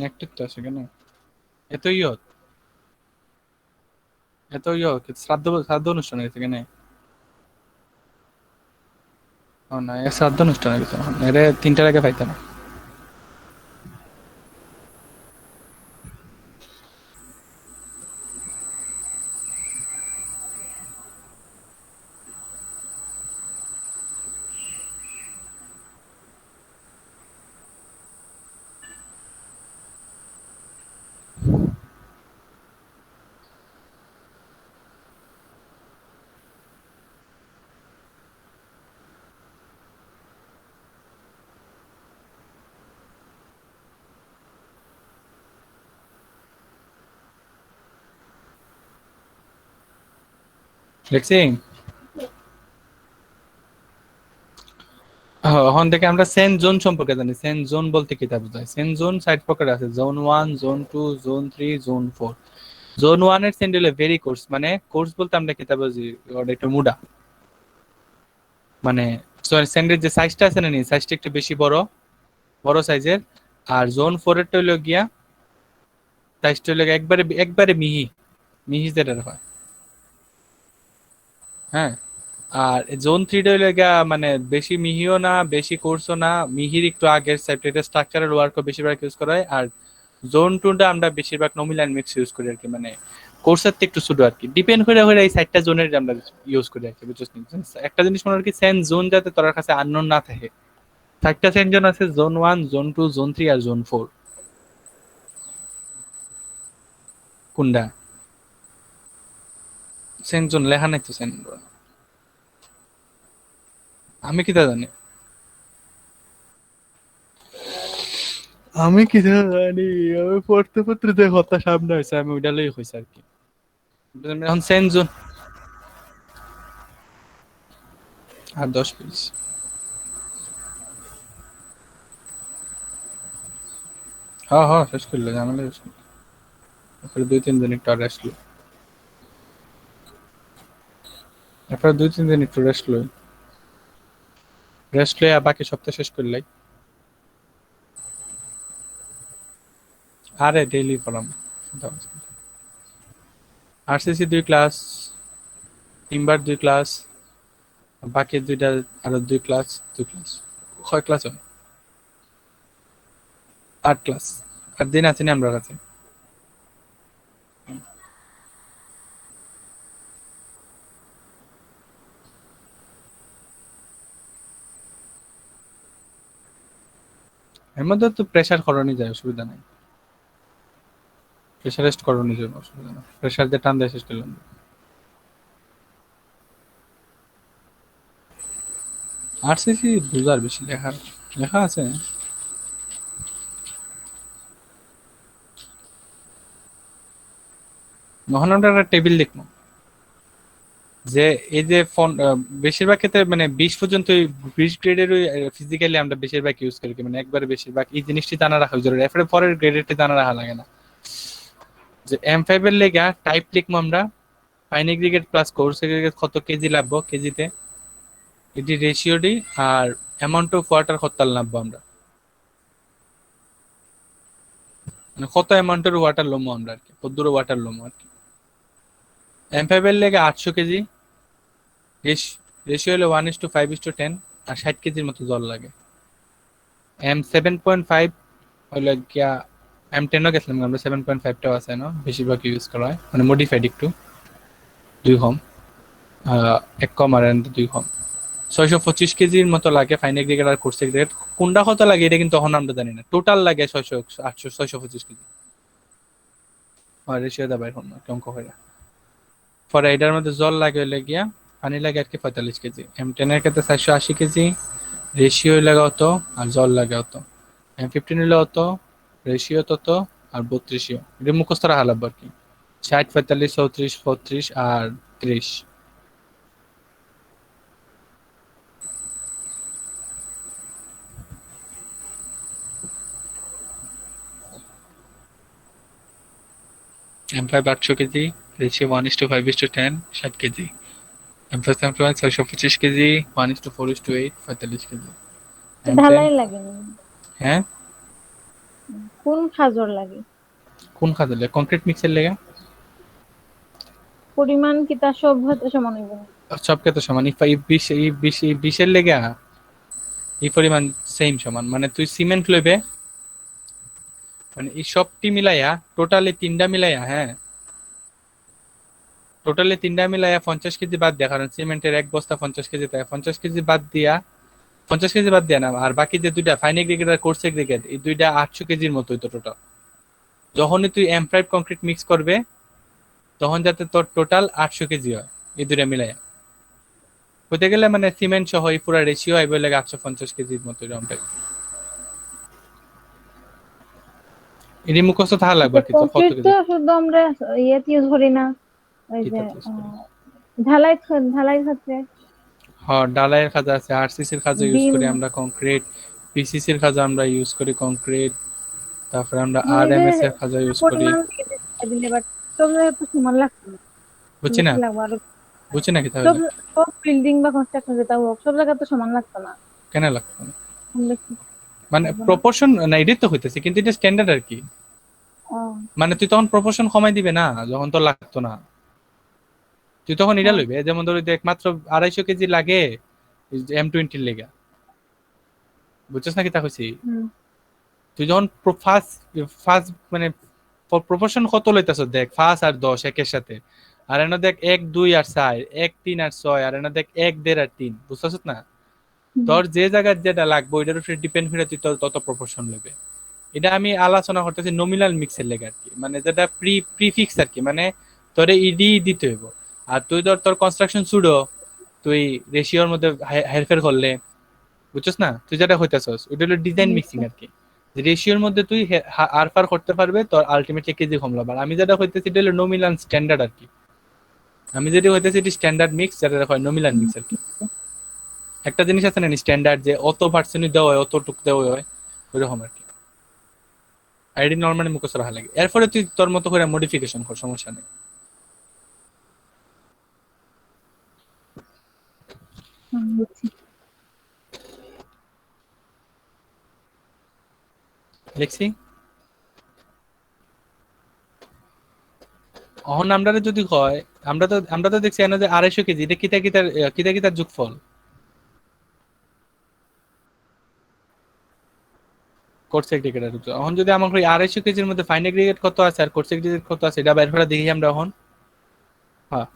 একটু তো আছে কেন এত ইয়ত, শ্রাদ্ধ শ্রাদ্ধ অনুষ্ঠান হয়েছে কেন? ও না, এ শ্রাদ্ধ অনুষ্ঠান হয়েছে, এর 3টার আগে পাইতাম না। দেখছি। এখন থেকে আমরা সেন্ট জোন সম্পর্কে জানি। সেন্ট জোন বলতে কি তা বোঝায়? সেন্ট জোন 6 প্রকার আছে, zone 1, zone 2, zone 3, zone 4। Zone 1 এর সেন্ট হলো ভেরি কোর্স, মানে কোর্স বলতে আমরা কি তা বুঝি, ওটা একটু মুডা, মানে সেন্টের যে সাইজটা আছে না, নি সাইজটা একটু বেশি বড় বড় সাইজের। আর জোন 4 এরটা হলো গিয়া সাইজটা হলো একবারে একবারে মিহি মিহি যেটা হয়। হ্যাঁ, আর জোন 3 হইলে গা মানে বেশি মিহিও না বেশি কোর্সও না, মিহির একটু আগের সাইড, এটা স্ট্রাকচারাল ওয়ার্কও বেশিরভাগ ইউজ করা হয়। আর জোন 2টা আমরা বেশিরভাগ নমিনাল মিক্স ইউজ করি আর কি, মানে কোর্সের থেকে একটু ছোট আর কি, ডিপেন্ড করে করে এই সাইডটা জোনের আমরা ইউজ করি আর কি, বুঝছিস? একটা জিনিস মনে আর কি, সেন্স জোন যাতে তোর কাছে আননোন না থাকে। 4টা সেন্স জোন আছে, জোন 1, জোন 2, জোন 3 আর জোন 4। কোনটা সেন্স জোন লেখা নাই তো সেন্স, আমি কি তা জানি? আমি কি জানি? আমি পড়তে পড়তে যে কথা সামনে হয়েছে আমি ওইটা লই হয়েছে আর কি। এখন সেন্ট জোন, আর 10 পিস। হ্যাঁ হ্যাঁ শেষ করলো, ঝামেলা শেষ করলো। তারপরে 2-3 দিন একটু রেস্ট লো, তারপরে 2-3 দিন একটু রেস্ট লই, রেস্ট লই আর বাকি সপ্তাহ শেষ করলাই। আরে ডেইলি পড়াম। আরসিসি 2 ক্লাস, 3 বার 2 ক্লাস, বাকি 2টা আরো 2 ক্লাস, 2 ক্লাস, 6 ক্লাস হয়, 8 ক্লাস। আর দিন আছে না আমরা কাছে। এর মধ্যে তো প্রেশার করানি যায়, অসুবিধা নাই। প্রেশারেস্ট করানি যায়, অসুবিধা না, প্রেশার দিয়ে টান দিয়ে শেষ করলাম। আরসিসি বুঝার বেশি লেখা লেখা আছে। তখন আমরা একটা টেবিল লিখবো যে এই যে ফোন বেশিরভাগ ক্ষেত্রে মানে 20 পর্যন্ত 20 গ্রেডের ওই ফিজিক্যালি আমরা বেশিরভাগ ইউজ করি, মানে একবারে বেশিরভাগ এই জিনিসটি জানা রাখা জরুরি, এরপরে পরের গ্রেডেরটি জানা রাখা লাগে না। যে M5 এর লেগা টাইপ লিখবো আমরা fine aggregate plus course aggregate কত কেজি লাগবো কেজিতে, এটি রেশিওটি আর অ্যামাউন্ট অফ ওয়াটার কত লাগবো আমরা, মানে কত অ্যামাউন্টের ওয়াটার লমো আমরা আর কি, কত দূর ওয়াটার লমো আর কি। M5 এর লেগে 800 কেজি, রেশিও হলো 1:5:10, আর 60 কেজির মতো জল লাগে। M7.5 হলো গিয়া, M10ও গেছিলাম আমরা, 7.5টাও আছে না, বেশিরভাগ ইউজ করা হয় মানে মডিফাইড একটু, 2 কম, 1 কম আর 2 কম। 625 কেজির মতো লাগে ফাইন এগ্রিগেট আর কোর্স এগ্রিগেট। কোনটা কত লাগে এটা কিন্তু তখন আমরা জানি না, টোটাল লাগে 600 800 625 কেজি। আর রেশিও দা বাইর হন না অঙ্ক হয় না। পরে এটার মধ্যে জল লাগে হলে গিয়া, পানি লাগে আর কি 45 কেজি। M10 এর ক্ষেত্রে 480 কেজি, রেশিও লাগে অত আর জল লাগে অত। M15 হলে অত, রেশিও তত আর 32, এটা মুখস্থ রাখা লাগবে আর কি। 60 45 34 35 আর 30। M5 800 KG, ratio 1:5:10, 60 KG. M5 625 KG, 1:4:8, 45 KG. M10, ঢালাই লাগে না, হ্যাঁ কোন খাজর লাগে? কোন খাদের লেগে? কংক্রিট মিক্সের লেগে। পরিমাণ কি তার সব হতে সমান হবে না? সব ক্ষেত্রে সমান, এই 20 এই 20 এই 20-এর লেগে এই পরিমাণ সেম সমান, মানে তুই সিমেন্ট লইবে, মানে এই সবটি মিলাইয়া টোটালি 3টা মিলাইয়া, হ্যাঁ টোটালি 3টা মিলাইয়া 50 কেজি বাদ দেয়া, কারণ সিমেন্টের 1 বস্তা 50 কেজি, তাই 50 কেজি বাদ দিয়া, 50 কেজি বাদ দিয়া না, আর বাকি যে 2টা ফাইন এগ্রিগেট আর কোর্স এগ্রিগেট, এই 2টা 800 কেজির মতো হইতো টোটাল। যখনই তুই M5 কংক্রিট মিক্স করবে তখন যাতে তোর টোটাল 800 কেজি হয় এই 2টা মিলাইয়া। হতে গেলে মানে সিমেন্ট সহ এই পুরো রেশিও আইবে লাগে 850 কেজির মতো এরকম টাইপ। এর মুখস্থ থাকা লাগবে আর কি, তো কত কংক্রিট কেজি তো শুধু আমরা ইয়েতে ইউজ করি না, ওই যে কিতাব ইউজ করি। ঢালাই ঢালাই ক্ষেত্রে হ্যাঁ ডালাইয়ের খাজা আছে, আরসিসির খাজা ইউজ বিম, করি আমরা কংক্রিট, পিসিসির খাজা আমরা ইউজ করি কংক্রিট, তারপরে আমরা নিজে আরএমএস এর খাজা ইউজ করি। পরিমাণ দিলে, বাট সব জায়গায় তো সমান লাগতো না, বুঝছি না, বেশি লাগবে আরো। বুঝছি নাকি সব তাহলে? সব বিল্ডিং বা কনস্ট্রাকশন যেটা হোক সব জায়গায় তো সমান লাগতো না, কেন লাগতো না? কম বেশি মানে লাগবে না। প্রপোর্শন না, এটাই তো হইতেছে, কিন্তু এটা স্ট্যান্ডার্ড আর কি। ও মানে তুই তখন প্রপোর্শন কমাই দিবে না যখন তোর লাগতো না, তুই তখন এটা হ্যাঁ, লইবে। যেমন ধরো দেখ মাত্র 250 কেজি লাগে M20 লেগা, বুঝছিস নাকি তা কইছি? হুম, তুই যখন ফার্স্ট ফার্স্ট মানে প্রপোর্শন কত লইতেছ দেখ, 5 আর 10 একের সাথে, আর এনে দেখ 1 2 আর 4, 1 3 আর 6, আর এনে দেখ 1 1.5 আর 3, বুঝছস না? হুম, তোর যে জায়গায় যেটা লাগবে ওইটার উপরে ডিপেন্ড করে তুই তত প্রপোর্শন নেবে। এটা আমি আলোচনা করতেছি নমিনাল মিক্সের লেগে আর কি, মানে যেটা প্রিফিক্স আর কি, মানে তোরে ইডি দিতে হইব। আর তুই ধর তোর কনস্ট্রাকশন শুডো তুই রেশিওর মধ্যে হেরফের করলে, বুঝছস না? তুই যেটা হইতেছস ওইটা হলো ডিজাইন মিক্সিং আর কি, রেশিওর মধ্যে তুই আর পার করতে পারবে তোর আলটিমেটলি কেজি কম লাগবে। আর আমি যেটা হইতেছি এটা হলো নমিনাল স্ট্যান্ডার্ড আর কি, আমি যেটা হইতেছি এটি স্ট্যান্ডার্ড মিক্স, যেটা হয় নমিনাল মিক্স আর কি। একটা জিনিস আছে না স্ট্যান্ডার্ড, যে অত পার্সেন্ট দেওয়া হয় অতটুক দেওয়া হয়, ওইরকম আর কি। আইডি নর্মালি মুখস্থ রাখা লাগে, এরপরে তুই তোর মতো করে মডিফিকেশন কর, সমস্যা নেই। বুঝছি। লিখছি। অহন আমরা যদি হয়, আমরা তো দেখছি এনে যে 250 কেজি, এটা কিতা কিতার যোগফল। Course aggregate. এখন যদি আমার ওই 250 কেজির মধ্যে ফাইন এগ্রিগেট কত আছে আর কোর্স এগ্রিগেট কত আছে, এটা বাইর করে দেখি আমরা এখন। হ্যাঁ,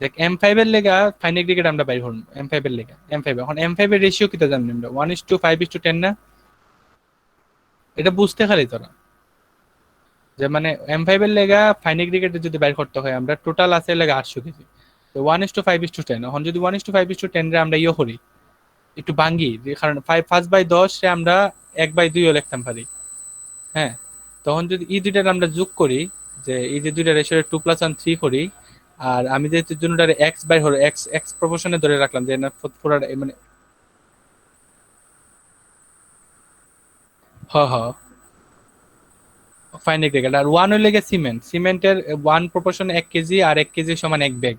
দেখ M5 এর লেগা ফাইন এগ্রিগেট আমরা বাইর করব, M5 এর লেগা। M5 এখন M5 এর রেশিও কিতা জানি আমরা, 1:5:10 না? এটা বুঝতে খালি তোরা, যে মানে M5 এর লেগা ফাইন এগ্রিগেট যদি বাইর করতে হয়, আমরা টোটাল আছে লেগা 800 কেজি, তো 1:5:10। এখন যদি 1:5:10 রে আমরা ইয়ে করি, একটু ভাঙ্গি, যে কারণ 5/10 রে আমরা 1/2 ও লিখতাম পারি। হ্যাঁ, তখন যদি এই দুইটার আমরা যোগ করি, যে এই যে দুইটা রেশিও 2+1 3 করি, আর আমি যেহেতু দুটারে এক্স বাই হলো এক্স এক্স প্রপোর্শনে ধরে রাখলাম, যে না পুরো মানে হ হ ফাইন এগ্রিগেট। আর 1 হইলে গিয়ে সিমেন্টের 1 প্রপোর্শনে 1 কেজি, আর 1 কেজি সমান 1 ব্যাগ।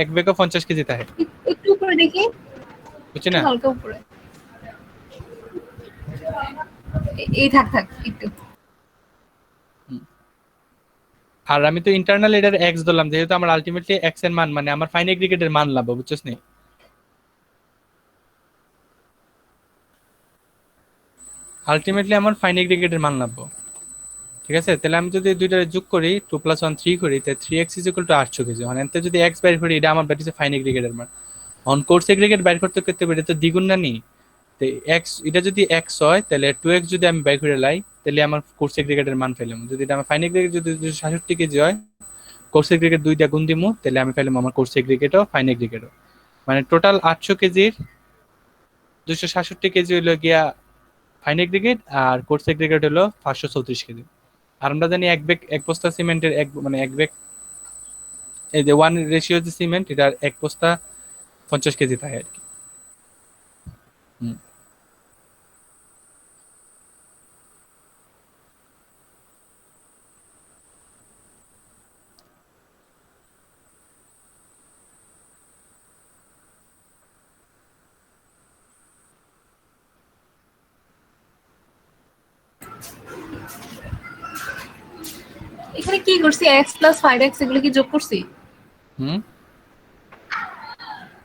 এক ব্যাগও 50 কেজি থাকে, একটু উপরে দেখি, বুঝছি একটু না? হালকা উপরে। এই থাক থাক একটু। হুম। আর আমি তো ইন্টারনাল এটার এক্স ধরলাম, যেহেতু আমার আলটিমেটলি এক্স এর মান মানে আমার ফাইন এগ্রিগেটের মান লাভ, বুঝছিস নি? আলটিমেটলি আমার ফাইন এগ্রিগেটের মান লাভ। ঠিক আছে, তাহলে আমি যদি দুইটা যোগ করি, 2+1 3 করি, তাই 3x = 800 কেজি। মানে এতে যদি এক্স বাইর করি, এটা আমার বেরিয়েছে ফাইন এগ্রিগেটের মান। অন কোর্স এগ্রিগেট বাইর করতে করতে এটা তো দ্বিগুণ না নি? তো এক্স, এটা যদি এক্স হয় তাহলে 2x যদি আমি বাইর করে লাই, তাহলে আমার কোর্স এগ্রিগেটের মান পেলাম। যদি এটা আমার ফাইন এগ্রিগেট যদি 267 কেজি হয়, কোর্স এগ্রিগেট 2 দিয়ে গুণ দিমু, তাহলে আমি পেলাম আমার কোর্স এগ্রিগেটও ফাইন এগ্রিগেটও। মানে টোটাল 800 কেজির 267 কেজি হইলো গিয়া ফাইন এগ্রিগেট, আর কোর্স এগ্রিগেট হলো 534 কেজি। আর আমরা জানি এক ব্যাগ, এক বস্তা সিমেন্টের মানে এক ব্যাগ, এই যে 1 রেশিও যে সিমেন্ট, এটার এক বস্তা 50 কেজি থাকে আর কি। হুম। এখানে কি করছি, x+5x এগুলো কি যোগ করছি? হুম।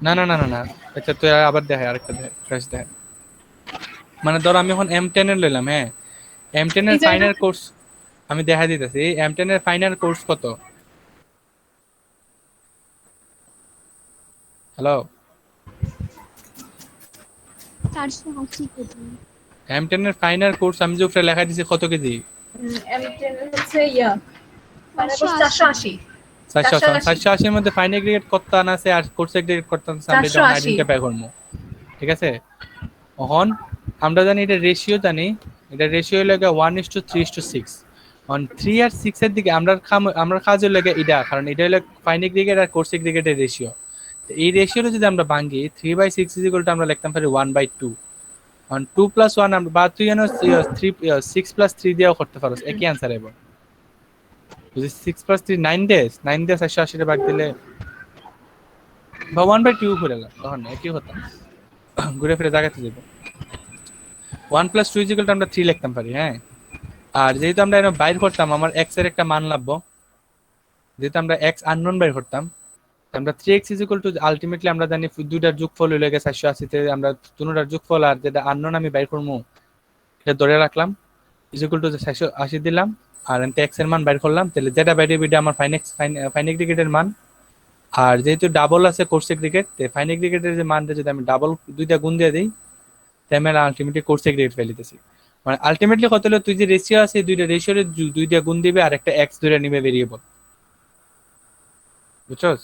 না না না না না, আচ্ছা তুই আবার দেখায়, আরেকটা দেখায়, ফ্রেশ দেখায়। মানে ধর আমি এখন M10 এর লইলাম, হ্যাঁ, M10 এর এই জায়গাটা ফাইনাল কোর্স আমি দেখা দিতেছি। M10 এর ফাইনাল কোর্স কত? Hello, 480 KG. M10 এর ফাইনাল কোর্স আমি যে উপরে লেখা দিছি কত কেজি? M10 হচ্ছে ইয়া মানে 480। 480। 480। 480। 480 এর মধ্যে ফাইন এগ্রিগেট কত আনা আছে আর কোর্স এগ্রিগেট কত আনা আছে, আমরা এটা 480। আইডেন্টিফাই করবো। ঠিক আছে, এখন আমরা জানি এটা রেশিও, জানি এটা রেশিও লাগে 1:3:6। অন 3 আর 6 এর দিকে আমরা কাজে লাগে এটা, কারণ এটা হলো ফাইন এগ্রিগেট আর কোর্স এগ্রিগেটের রেশিও। এই রেশিওটা যদি আমরা ভাঙি, 3/6 আমরা লিখতাম পারি 1/2। অন 2+1 আমরা বা তুই জানো 6+3 দিয়েও করতে পারো, একই অ্যান্সার হবে। যদি 6+3 9 দিয়ে 480 ভাগ দিলে, বা 1/2 করে এলাম, তখন একই হতাম, ঘুরে ফিরে জায়গাতে যাবো। 1+2 আমরা 3 লিখতাম পারি, হ্যাঁ। আর যেহেতু আমরা এর বাইর করতাম, আমার এক্স এর একটা মান লাগবো, যেহেতু আমরা এক্স আননোন বাইর করতাম, আমরা 3x আলটিমেটলি আমরা জানি দুইটার যোগফল হইলে গেছে 480 তে, আমরা দুটোটার যোগফল আর যেটা আননোন আমি বাইর করবো এটা ধরে রাখলাম, = 480 দিলাম, আর এতে এক্স এর মান বাইর করলাম, তাহলে যেটা বাইরে এটা আমার ফাইন এগ্রিগেটের মান। আর যেহেতু ডাবল আছে কোর্স এগ্রিগেট, ফাইন এগ্রিগেটের যে মানটা যদি আমি ডাবল দুইটা গুণ দিয়ে দিই, তাই আমি আলটিমেটলি কোর্স এগ্রিগেট ফেলিতেছি। মানে আলটিমেটলি কত হলো, তুই যে রেশিও আছে দুইটা রেশিওর দুইটা গুণ দিবে, আর একটা এক্স ধরে নিবে ভেরিয়েবল, বুঝছস?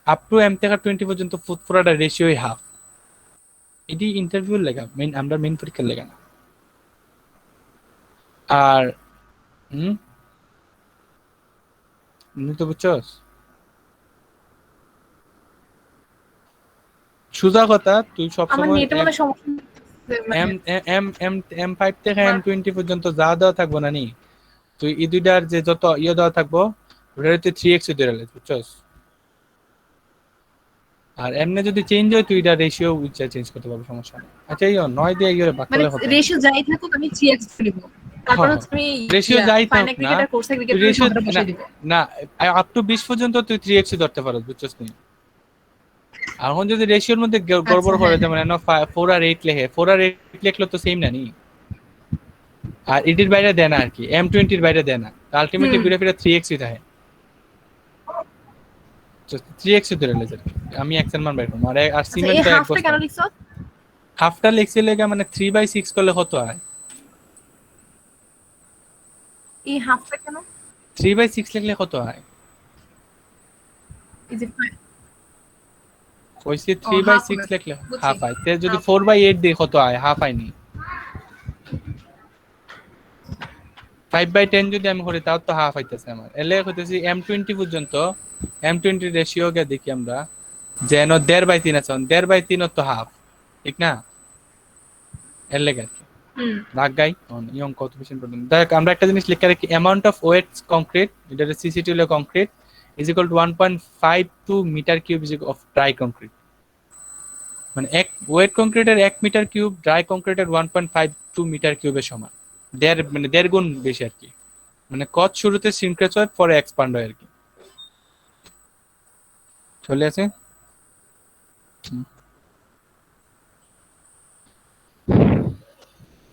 আপ টু M থেকে 20 পর্যন্ত পুরোটা রেশিওই হাফ। এটি ইন্টারভিউর লেখা, আমরা মেইন পরীক্ষার লেখা না। আর হুম, তো বুঝছস? সোজা কথা তুই আমার সবসময় নেটে মনে হয় সমস্যা মানে এম এম এম M5 থেকে M20 পর্যন্ত যা দেওয়া থাকবো না নি, তুই এই দুইটার যে যত দেওয়া থাকবো ওটার তুই 3x ধরে লে, বুঝছস? আর এমনি যদি চেঞ্জ হয় তুই এটা রেশিও উচ্চা চেঞ্জ করতে পারবি, সমস্যা নেই। আচ্ছা এই 9 দিয়ে ইয়ে ভাগ মানে করলে কত? রেশিও যাই থাকুক আমি 3x নিব, তারপর হ্যাঁ হ্যাঁ, হচ্ছে আমি রেশিও যাই থাক ফাইনাল না, ক্রিকেট আর কোর্স তুই ক্রিকেট রেশিও সংখ্যাটা না বসিয়ে দিব। না আপ টু 20 পর্যন্ত তুই 3x ধরতে পারো, বুঝছস নি? এখন যদি রেশিওর মধ্যে আচ্ছা গড়বড় করে, হ্যাঁ যেমন 4 আর 8 লেখে, 4 আর 8 লিখলে তো সেম না নি, আর এটির বাইরে দেয় না আর কি, M20 এর বাইরে দেয় না, আলটিমেটলি হুম ঘুরে ফিরে 3x ই থাকে। 3x ধরে লেছে, আমি x এর মান বের করবো, আর আচ্ছা সিমেন্ট এই তো এক হাফটা বস্তা। কেন লিখছো? হাফটা লিখছি লেগে মানে 3/6 করলে কত হয়? এই হাফটা কেন? 3/6 লিখলে কত হয়? এই যে কইছি ও হাফ 3/6 লিখলে বুঝছি, হাফ হয়, তে যদি হাফ 4/8 দিই কত হয়? হাফ হয়নি। 5/10 যদি আমি করি তাও তো হাফ হইতেছে আমার, এলে হইতেছি M20 পর্যন্ত। M20 রেশিও কে দেখি আমরা, যেন 1.5/3 আছে, 1.5/3 তো হাফ, ঠিক না? এর লেগে আর কি হুম রাগ গাই ইয়ং কত বেশি ইম্পর্টেন্ট। দেখ আমরা একটা জিনিস লিখে রাখি, অ্যামাউন্ট অফ ওয়েট কংক্রিট, এটা সিসিটি হলো concrete, is equal to 1.52 metre cube of dry concrete. মানে এক ওয়েট কংক্রিটের 1 মিটার কিউব ড্রাই কংক্রিটের 1.52 মিটার কিউবের সমান, দেড় গুণ বেশি আর কি। মানে কত শুরুতে সিনক্রেচ হয়, পরে এক্সপান্ড হয় আর কি। চলে আছে।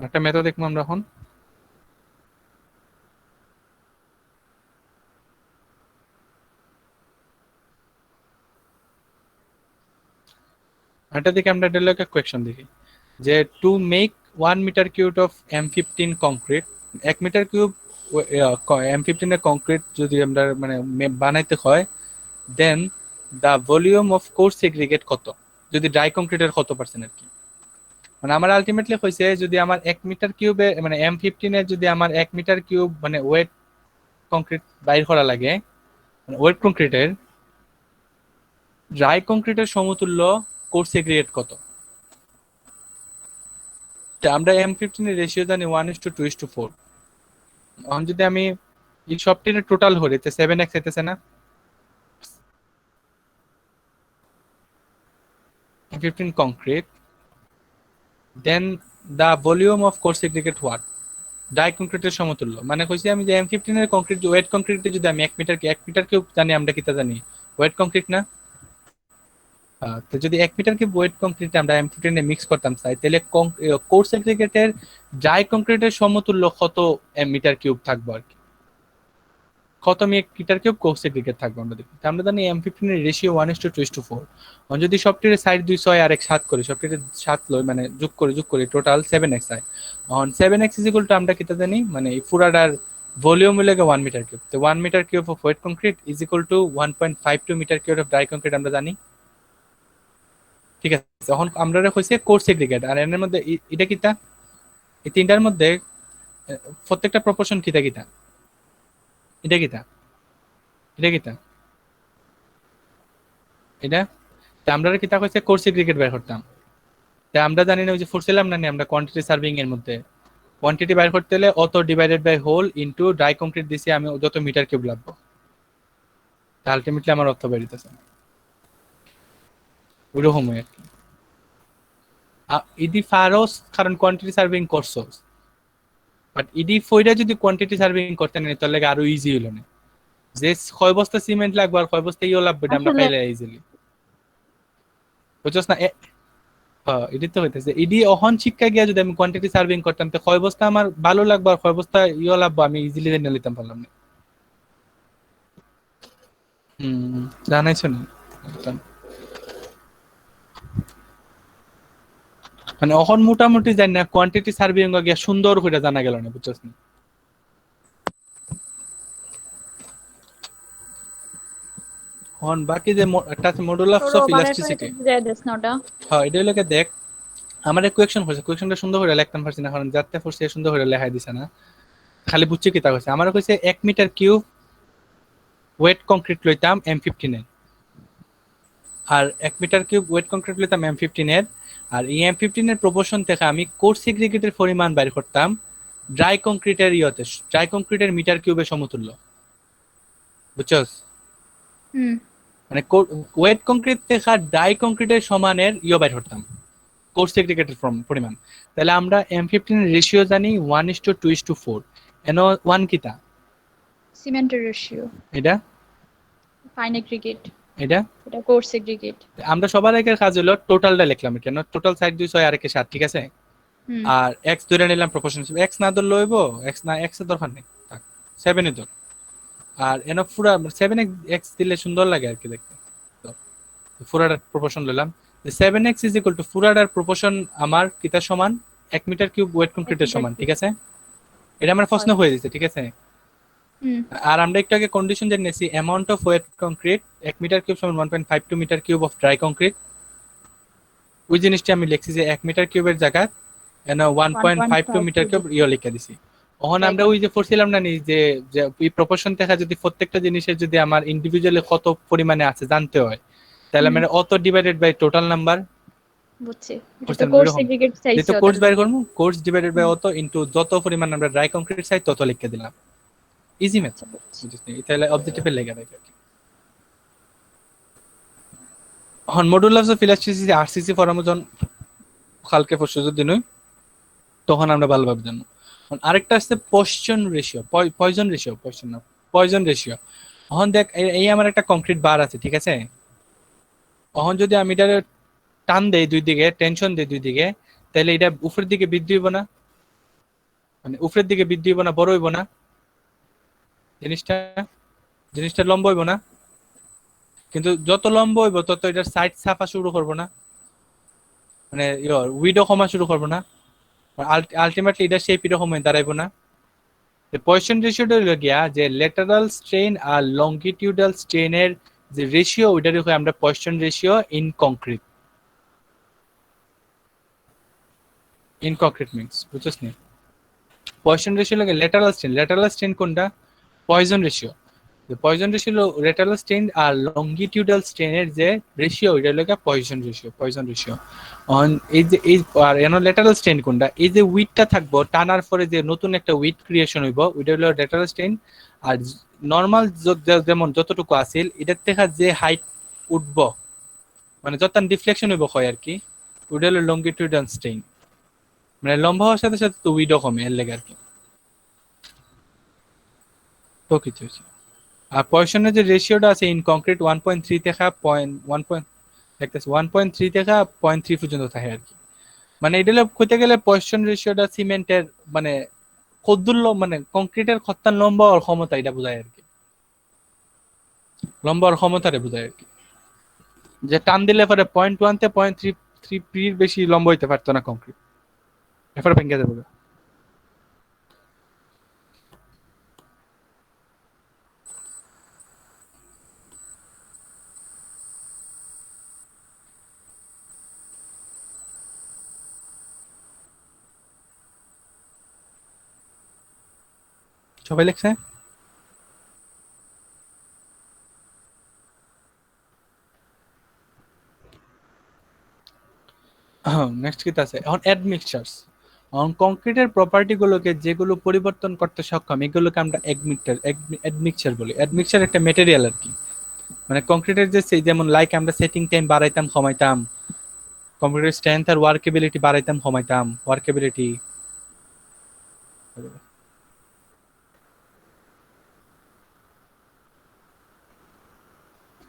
একটা মেথড দেখবো আমরা এখন। একটা দিকে আমরা ডেল একটা কোয়েকশন দেখি, যে to make 1 metre cube of M15 concrete, 1 metre cube M15 এর কংক্রিট যদি আমরা মানে বানাইতে হয়, then the volume of coarse aggregate কত, যদি ড্রাই কংক্রিটের কত পার্সেন্ট আর কি। মানে আমার আলটিমেটলি হয়েছে, যদি আমার 1 মিটার কিউবে মানে M15 এর যদি আমার 1 মিটার কিউব মানে ওয়েট কংক্রিট বাইর করা লাগে, মানে ওয়েট কংক্রিটের, ড্রাই কংক্রিটের সমতুল্য কোর্স এগ্রিগেট কত। তা আমরা M15 এর রেশিও জানি 1:2:4। এখন যদি আমি এই সবটির টোটাল হরে, তো 7x হইতেছে না? M15 concrete, then the volume of coarse aggregate what, dry কংক্রিটের সমতুল্য। মানে কইছি আমি যে M15 এর কংক্রিট ওয়েট কংক্রিটে যদি আমি 1 মিটার কিউব জানি, আমরা কিতা জানি ওয়েট কংক্রিট না? তো যদি 1 মিটার কিউব ওয়েট কংক্রিট আমরা M15 এ মিক্স করতাম চাই, তাহলে কোর্স এগ্রিগেটের ড্রাই কংক্রিটের সমতুল্য কত মিটার কিউব থাকবো আর কি, কত মিটার কিউব কোর্স এগ্রিগেট থাকবো আমরা দেখি। তো আমরা জানি M15 এর রেশিও 1:2:4। যদি সবটির সাইড 2 6 আর 1 7 করি, সবটির 7 লই মানে যোগ করি টোটাল 7x হয়। এখন 7x ইজ ইকুয়াল টু আমরা কিতা জানি, মানে এই পুরাটার ভলিউম হলে 1 মিটার কিউব, তো 1 metre cube of wet concrete is equal to 1.52 metre cube of dry concrete আমরা জানি, ঠিক আছে? এখন আমরা হইছে কোর্স এগ্রিগেট, আর এর মধ্যে এটা কিতা, এই তিনটার মধ্যে প্রত্যেকটা প্রপোর্শন কিতা কিতা, এটা কিতা, এটা কিতা, এটা। তা আমরা কিতা কইছে কোর্স এগ্রিগেট বের করতাম, তা আমরা জানি না ওই যে ফুরছিলাম না নি আমরা কোয়ান্টিটি সার্ভিং এর মধ্যে, কোয়ান্টিটি বের করতে হলে অত divided by whole into dry concrete দিছি আমি যত মিটার কিউব লাগবে, তা আলটিমেটলি আমার অর্থ বেরিতেছে ওইরকম আর কি। ইডি ফারোস কারণ কোয়ান্টিটি সার্ভিং করছস, বাট ইডি ফইরা যদি কোয়ান্টিটি সার্ভিং করতে নেই তাহলে আরো ইজি হইল না, যে কয় বস্তা সিমেন্ট লাগবে আর কয় বস্তা ইও লাগবে এটা আমরা আসলে পাইলে ইজিলি, বুঝছস না? হ্যাঁ এটি তো হইতেছে, ইডি অহন শিক্ষা গিয়া যদি আমি কোয়ান্টিটি সার্ভিং করতাম, তো কয় বস্তা আমার ভালো লাগবে আর কয় বস্তা ইও লাগবে আমি ইজিলি জেনে নিতাম পারলাম না। জানাইছো না? মানে অহন মোটামুটি জানি না কোয়ান্টিটি সার্ভিং গিয়া সুন্দর করে জানা গেল না, বুঝছস না? এখন বাকি যে একটা আছে মডুলাস তোর অফ ওভারের ইলাস্টিসিটি। যায় দিস না ওটা। হ্যাঁ এটা লোকে দেখ, আমার এক কোয়েকশন হয়েছে, কোয়েকশনটা সুন্দর করে লিখতাম পারছি না, কারণ যাতে পড়ছে সুন্দর করে লেখাই দিছে না, খালি বুঝছি কি তা কইছে। আমার কইছে 1 মিটার কিউব ওয়েট কংক্রিট লইতাম M15 এ, আর 1 মিটার কিউব ওয়েট কংক্রিট নিতাম M15 এর, আর এই M15 এর প্রপোর্শন থেকে আমি কোর্স সেগ্রিগেটের পরিমাণ বের করতাম ড্রাই কংক্রিটের ড্রাই কংক্রিটের মিটার কিউবের সমতুল্য, বুঝছস? হুম। মানে ওয়েট কংক্রিট থেকে ড্রাই কংক্রিটের সমানের বের করতাম কোর্স সেগ্রিগেটের পরিমাণ। তাহলে আমরা M15 এর রেশিও জানি 1:2:4, এন 1 কিতা সিমেন্টের রেশিও, এটা ফাইন এগ্রিগেট, এটা এটা কোর্স এগ্রিগেট। আমরা সবার আগের কাজ হলো টোটালটা লিখলাম, কেন টোটাল সাইড 2 6 আর 1 7, ঠিক আছে? হুম। আর এক্স ধরে নিলাম প্রপোর্শন হিসেবে, এক্স না ধরলে হইব, এক্স না, এক্স এর দরকার নেই, থাক 7 এ ধর। আর এন পুরা 7 এক্স দিলে সুন্দর লাগে আর কি দেখতে, তো পুরাটার প্রপোর্শন নিলাম। 7x ইজ ইকুয়াল টু পুরাটার প্রপোর্শন আমার কিতার সমান 1 মিটার কিউব ওয়েট কংক্রিটের সমান, ঠিক আছে? এটা আমার প্রশ্ন হয়ে দিয়েছে, ঠিক আছে? হুম। আর আমরা একটু আগে কন্ডিশন জেনেছি amount of wet concrete 1 metre cube সমান 1.52 metre cube of dry concrete. ওই জিনিসটা আমি লিখছি যে 1 মিটার কিউবের জায়গা 1.52 মিটার কিউব লিখে দিছি। তখন আমরা ওই যে পড়ছিলাম না নি যে এই প্রপোর্শন থেকে যদি প্রত্যেকটা জিনিসের যদি আমার ইন্ডিভিজুয়ালি কত পরিমাণে আছে জানতে হয়, তাহলে মানে অত ডিভাইডেড বাই টোটাল নাম্বার, বুঝছি। বুঝছেন? কোর্স এগ্রিগেট সাইজ যেহেতু কোর্স বাইর করবো, কোর্স ডিভাইডেড বাই অত ইনটু যত পরিমাণ আমরা ড্রাই কংক্রিট চাই তত লিখে দিলাম। ইজি ম্যাথ, বুঝছেন? তাহলে অবজেক্টিভে লেগে রাখে। এখন মডুলাস অফ ইলাস্টিসিটি আরসিসি ফরমজন কালকে পরশু যদি নই তখন আমরা ভালোভাবে জানবো। আরেকটা আছে poison ratio, poison ratio, poison না, পয়জন রেশিও। এখন দেখ এই আমার একটা কংক্রিট বার আছে, ঠিক আছে? এখন যদি আমি এটা টান দেই দুই দিকে, টেনশন দেই দুই দিকে, তাহলে এটা উপরের দিকে বৃদ্ধি হইব না? মানে উপরের দিকে বৃদ্ধি হইব না, বড় হইব না জিনিসটা? জিনিসটা লম্বা হইব না? কিন্তু যত লম্বা হইব তত এটার সাইড ছাপা শুরু করবো না, মানে উইডো কমা শুরু করবো না? আলটিমেটলি এটা শেপ এরকম হয়ে দাঁড়াইবো না? পয়সন রেশিওটা হলো গিয়া যে ল্যাটারাল স্ট্রেন আর লংগিটিউডাল স্ট্রেনের যে রেশিও, ওইটার আমরা poison ratio in concrete, in concrete means, বুঝছিস নি? পয়সন রেশিও লাগে ল্যাটারাল স্ট্রেন কোনটা? Poison ratio. পয়জন রেশিও হলো ল্যাটারাল স্ট্রেন আর লংগিটিউডাল স্ট্রেনের যে রেশিও, ওইটা হলো পয়জন রেশিও, পয়জন রেশিও। এই যে এই আর ল্যাটারাল স্ট্রেন কোনটা? এই যে উইডটা থাকবো টানার পরে যে নতুন একটা উইড ক্রিয়েশন হইব, ওইটা হলো ল্যাটারাল স্ট্রেন। আর নর্মাল যেমন যতটুকু আছিল এটার থেকে যে হাইট উঠব, মানে যত ডিফ্লেকশন হইব হয় আর কি, ওইটা হলো লংগিটিউডাল স্ট্রেন। মানে লম্বা হওয়ার সাথে সাথে তো উইডও কমে, এর লেগে আর কি, তো কিছু হচ্ছে। আর পয়সনের যে রেশিওটা আছে ইন কংক্রিট 1.3 থেকে 1.3 থেকে 0.3 পর্যন্ত থাকে আর কি। মানে এটা কইতে গেলে পয়সন রেশিওটা সিমেন্টের মানে কদ্দুর মানে কংক্রিটের খত্তার লম্বা আর ক্ষমতা, এটা বোঝায় আর কি, লম্বা আর ক্ষমতারে বোঝায় আর কি। যে টান দিলে পরে 0.1 তে 0.3 বেশি লম্বা হইতে পারতো না কংক্রিট, এরপরে ভেঙে যাবে। সবাই লিখছে? নেক্সট কি আছে এখন? অ্যাডমিক্সচারস। এখন কংক্রিটের প্রপার্টি গুলোকে যেগুলো পরিবর্তন করতে সক্ষম, এগুলোকে আমরা অ্যাডমিক্সচার বলি। অ্যাডমিক্সচার একটা মেটেরিয়াল আর কি, মানে কংক্রিটের যে যেমন লাইক আমরা সেটিং টাইম বাড়াইতাম কমাইতাম, কংক্রিটের স্ট্রেংথ আর ওয়ার্কেবিলিটি বাড়াইতাম কমাইতাম, ওয়ার্কেবিলিটি,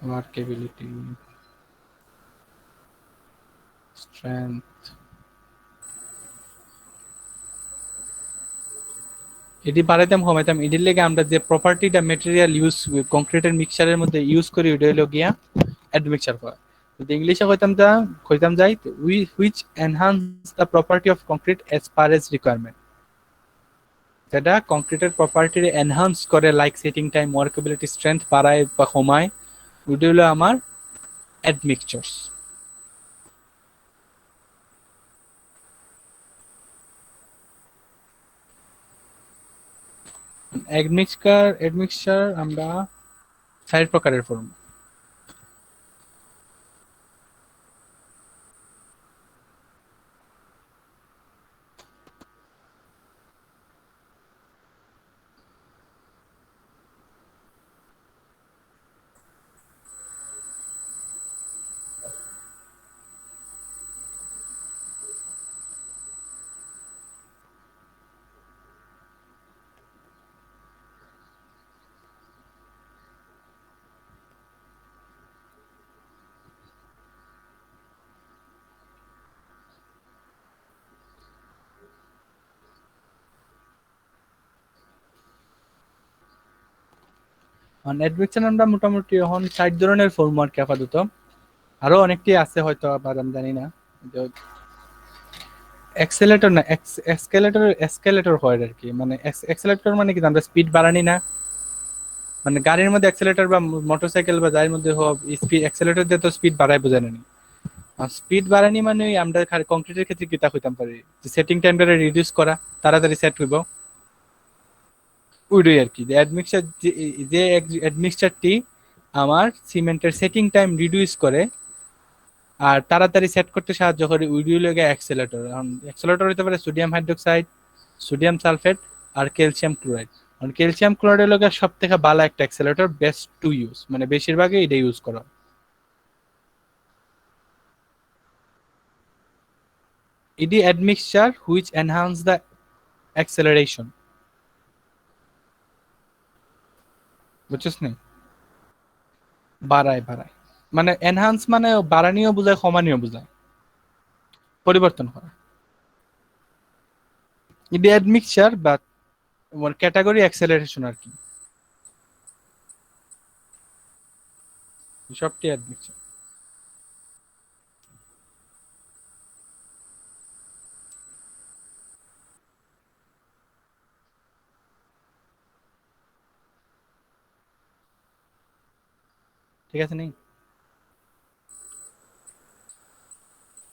ওয়ার্কেবিলিটি, স্ট্রেংথ, এটি বাড়াইতাম কমাইতাম। এটির লেগে আমরা যে প্রপার্টিটা মেটেরিয়াল ইউজ কংক্রিটের মিক্সচারের মধ্যে ইউজ করি, ওটা হলো গিয়া অ্যাডমিক্সচার করা। যদি ইংলিশে কইতাম যাই which enhance the property of concrete as per as requirement, যেটা কংক্রিটের প্রপার্টি এনহান্স করে, like setting time, workability, strength বাড়ায় বা কমায়, ওটা হলো আমার অ্যাডমিক্সচারস। অ্যাডমিক্সচার আমরা 4 প্রকারের ফর্ম। অ্যাডমিকশন আমরা মোটামুটি এখন 60 ধরনের ফর্ম আর কি আপাতত, আরো অনেকটি আছে হয়তো, আবার আমি জানি না। এক্সেলেটর না, এসকেলেটর হয় আর কি, মানে এক্সেলেটর মানে কি আমরা স্পিড বাড়ানি না, মানে গাড়ির মধ্যে এক্সেলেটর বা মোটরসাইকেল বা যার মধ্যে হোক স্পিড এক্সেলেটর দিয়ে তো স্পিড বাড়াই বোঝায় না। আর স্পিড বাড়ানি মানে ওই আমরা কংক্রিটের ক্ষেত্রে কি তা হইতাম পারি, যে সেটিং টাইমটা রিডিউস করা, তাড়াতাড়ি সেট হইব, ওইটাই আর কি। যে অ্যাডমিক্সচার, যে অ্যাডমিক্সচারটি আমার সিমেন্টের সেটিং টাইম রিডিউস করে আর তাড়াতাড়ি সেট করতে সাহায্য করে, ওইগুলো লাগে অ্যাক্সেলেটর। এখন অ্যাক্সেলেটর হতে পারে সোডিয়াম হাইড্রোক্সাইড, সোডিয়াম সালফেট আর ক্যালসিয়াম ক্লোরাইড। কারণ ক্যালসিয়াম ক্লোরাইডের লগে সব থেকে ভালো একটা অ্যাক্সেলেটর, বেস্ট টু ইউজ, মানে বেশিরভাগই এটা ইউজ করা হয়। এটি admixture which enhance the acceleration, বুঝছিস নি? বাড়ায় বাড়ায়, মানে এনহান্স মানে বাড়ানিও বোঝায়, কমানিও বোঝায়, পরিবর্তন করা। এটি অ্যাডমিক্সচার বা ক্যাটাগরি অ্যাক্সেলারেশন আর কি, সবটি অ্যাডমিক্সচার। ঠিক আছে নি?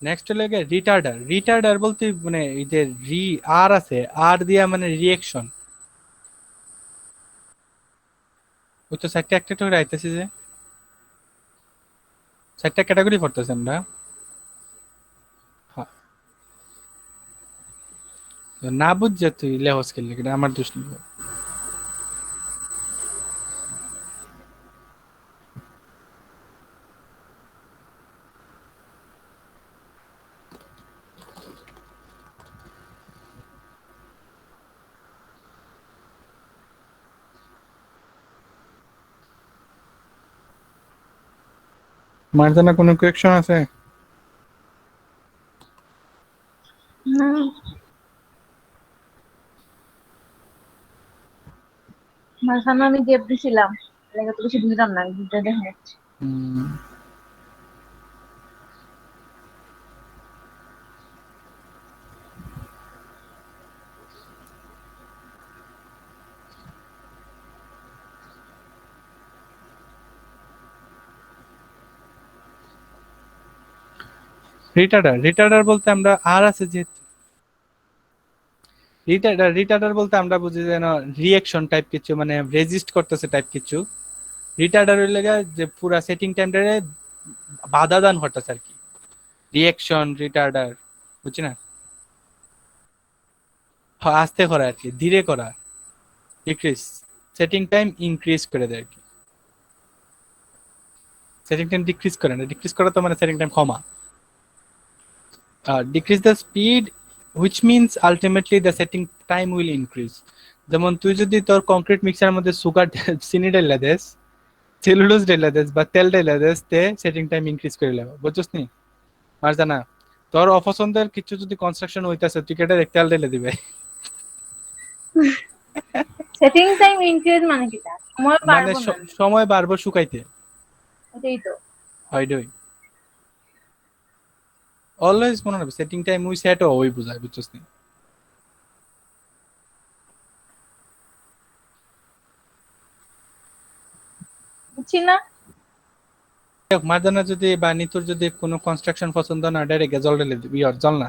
নেক্সট হলো গিয়ে রিটার্ডার। রিটার্ডার বলতে মানে এই যে আর আছে, আর দিয়া মানে রিয়েকশন। ওই তো চারটা একটা করে আইতেছে, যে চারটা ক্যাটাগরি পড়তেছে আমরা। হ্যাঁ। না বুঝছে তুই লেহস খেললি, এটা আমার দোষ নেই। তোমার জানা কোনো কোয়েকশন আছে? না, মাঝখানে আমি গ্যাপ দিছিলাম, লাগে তো কিছু বুঝলাম না, বুঝতে দেখা যাচ্ছে। রিটার্ডার, রিটার্ডার বলতে আমরা আর আছে যে রিটার্ডার, রিটার্ডার বলতে আমরা বুঝি যেন রিয়েকশন টাইপ কিছু, মানে রেজিস্ট করতেছে টাইপ কিছু। রিটার্ডার হইলে গিয়ে যে পুরা সেটিং টাইমটারে বাধা দান ঘটাছে আর কি, রিয়েকশন রিটার্ডার, বুঝছি না? হ্যাঁ, আস্তে করা আর কি, ধীরে করা, ডিক্রিজ, সেটিং টাইম ইনক্রিজ করে দেয় আর কি। সেটিং টাইম ডিক্রিজ করে না, ডিক্রিজ করা তো মানে setting time comma. Decrease the speed which means ultimately the setting time will increase. যেমন তুই যদি তোর কংক্রিট মিক্সার মধ্যে সুগার চিনি ঢেলে দেস, সেলুলোজ ঢেলে দেস বা তেল ঢেলে দেস, তে সেটিং টাইম ইনক্রিজ করে নেব, বুঝছিস নি? আর জানা, তোর অপছন্দের কিছু যদি কনস্ট্রাকশন হইতাছে, তুই কেটে তেল ঢেলে দিবে। সেটিং টাইম ইনক্রিজ মানে কি, তা সময় মানে বাড়বো না? সময় বাড়বো শুকাইতে, এটাই তো। হয় ডই। অলওয়েজ মনে রাখবে সেটিং টাইম উই সেট ওই বুঝায়, বুঝছিস নি? বুঝছি না। মার্জানা যদি বা নিতুর যদি কোনো কনস্ট্রাকশন পছন্দ না, ডাইরেক্ট জল ঢেলে দিবি, জল না,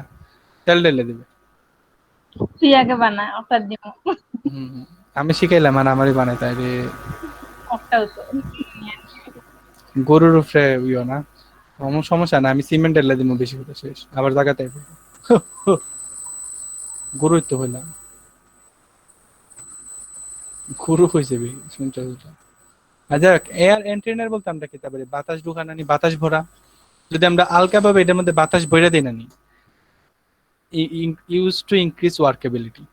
তেল ঢেলে দিবে। তুই আগে বানা, অফার দিব। হুম, আমি শিখাইলাম আর আমারই বানাই, তাই রে। একটাও তো। গরুর উপরে না, আমার সমস্যা না, আমি সিমেন্ট ঢেলে দিব বেশি করে, শেষ আবার জায়গাতে গরুই তো হইলাম, গরু হয়ে যাবে শুনতে শুনতে। আচ্ছা, এয়ার এন্ট্রেনার বলতে আমরা কি পারি? বাতাস ঢুকানানি, বাতাস ভরা। যদি আমরা আলকা ভাবে এটার মধ্যে বাতাস ভরে দিই নানি, ইউজ টু ইনক্রিজ ওয়ার্কেবিলিটি।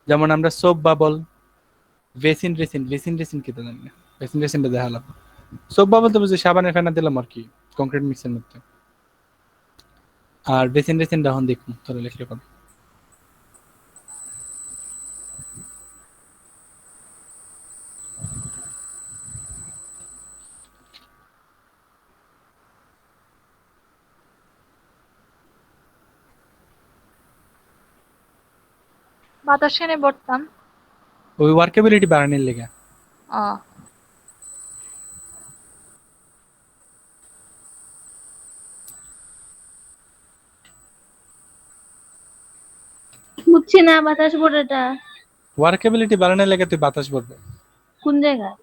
যেমন আমরা সোপ বাবল, ভেসিন রেসিন, ভেসিন রেসিন কি তো জানি না, ভেসিন রেসিনটা দেখালাম। সোপ বাবল তো বুঝি সাবানের ফেনা দিলাম আর কি কংক্রিট মিক্সের মধ্যে। আর ভেসিন রেসিনটা এখন দেখুন তোরা লিখলে পাবো। বাতাস কেনে বর্তাম। ওই ওয়ার্কেবিলিটি বাড়ানোর লেগে। ও বুঝছি না বাতাস বোর্ডটা ওয়ার্কেবিলিটি বাড়ানোর লেগে তুই বাতাস পড়বে কোন জায়গায়?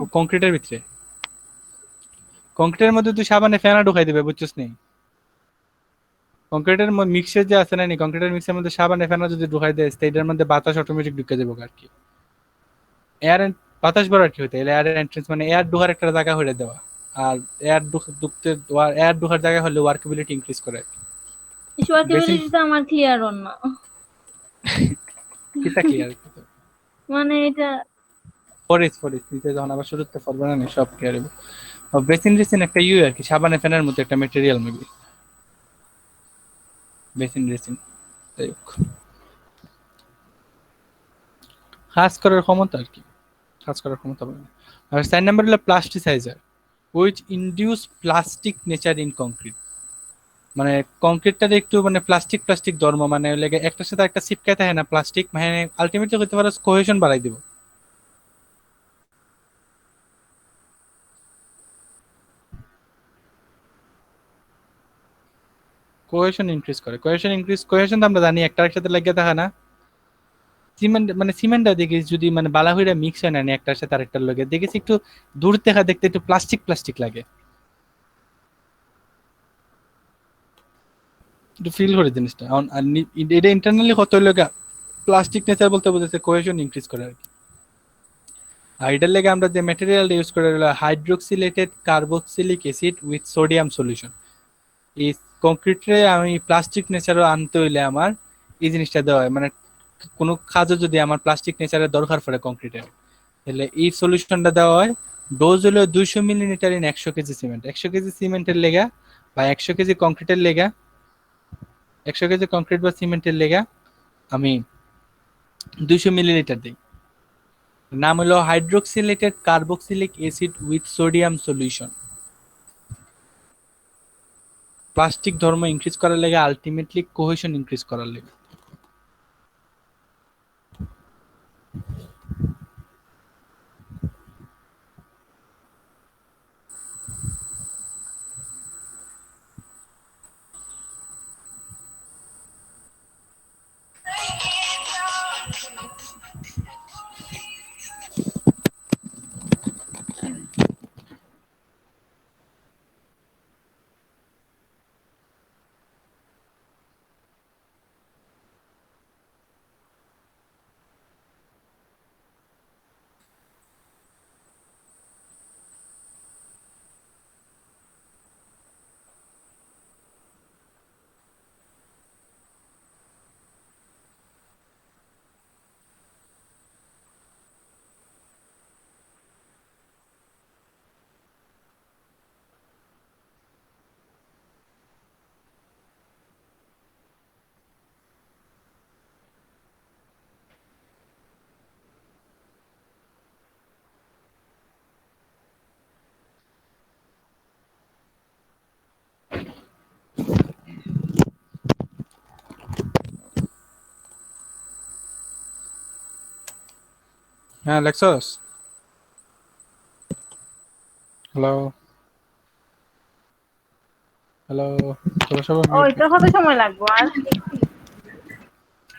ও কংক্রিটের ভিতরে। কংক্রিটের মধ্যে তুই সাবানে ফেনা ঢুকাই দিবে, বুঝছিস নি? কংক্রিটের মিক্সচার যে আছে না, নি কংক্রিটের মিক্সের মধ্যে সাবানে ফেনা যদি ঢুকাই দেয়, এটার মধ্যে বাতাস অটোমেটিক ঢুকে যাবে আর কি। এয়ার বাতাস ভরার কি হইতে এয়ার এন্ট্রেন্স মানে এয়ার ঢোকার একটা জায়গা হয়ে দেওয়া। আর এয়ার ঢুকতে এয়ার ঢোকার জায়গা হলে ওয়ার্কেবিলিটি ইনক্রিজ করে। বেসিন ওয়ার্কেবিলিটিটা আমার ক্লিয়ার অন না, কিটা ক্লিয়ার মানে এটা ফরিস নিতে যখন আবার শুরুতে পড়বে না, সব ক্লিয়ার হবে। বেসিন রেসিন একটা ইউ আর কি, সাবানে ফেনার মতো একটা মেটেরিয়াল মেবি বেসিন রেসিন। তাই হোক, কাজ করার ক্ষমতা আর কি, কাজ করার ক্ষমতা বলে। আর 4 নাম্বার হলো plasticiser, which induce plastic nature in concrete. মানে কংক্রিটটার একটু মানে প্লাস্টিক প্লাস্টিক ধর্ম, মানে লেগে একটার সাথে একটা চিপকায় থাকে না প্লাস্টিক, মানে আলটিমেটলি হতে পারে কোহেশন বাড়াই দিব। কোহেশন ইনক্রিজ করে, কোহেশন তো আমরা জানি একটা একসাথে লেগে থাকে না। সিমেন্ট মানে সিমেন্টটা দেখিস যদি মানে বালাহুইরা মিক্স হয় না নি একটার সাথে আরেকটার লগে, দেখিস একটু দূর থেকে দেখতে একটু প্লাস্টিক প্লাস্টিক লাগে, একটু ফিল করে জিনিসটা। আর এটা ইন্টারনালি কত লগা প্লাস্টিক নেচার বলতে বোঝাচ্ছে কোহেশন ইনক্রিজ করে আর কি। আর এটার লেগে আমরা যে ম্যাটেরিয়াল ইউজ করে হলো hydroxylated carboxylic acid with sodium solution. এই কংক্রিটে আমি প্লাস্টিক নেচারও আনতে হইলে আমার এই জিনিসটা দেওয়া হয়, মানে কোনো কাজে যদি আমার প্লাস্টিক নেচারের দরকার পড়ে কংক্রিটের, তাহলে এই সলিউশনটা দেওয়া হয়। ডোজ হলো 200 millilitre in 100 KG cement. 100 KG সিমেন্টের লেগা বা 100 কেজি কংক্রিটের লেগা, 100 কেজি কংক্রিট বা সিমেন্টের লেগা আমি 200 মিলিলিটার দিই। নাম হলো hydroxylated carboxylic acid with sodium solution. Plastic ধর্ম ইনক্রিজ করার লেগে, আলটিমেটলি কোহেশন ইনক্রিজ করার লেগে। হ্যাঁ লেক্সাস, হ্যালো হ্যালো, তোরা সবাই মিউট। ওইটা কত সময় লাগবে আর?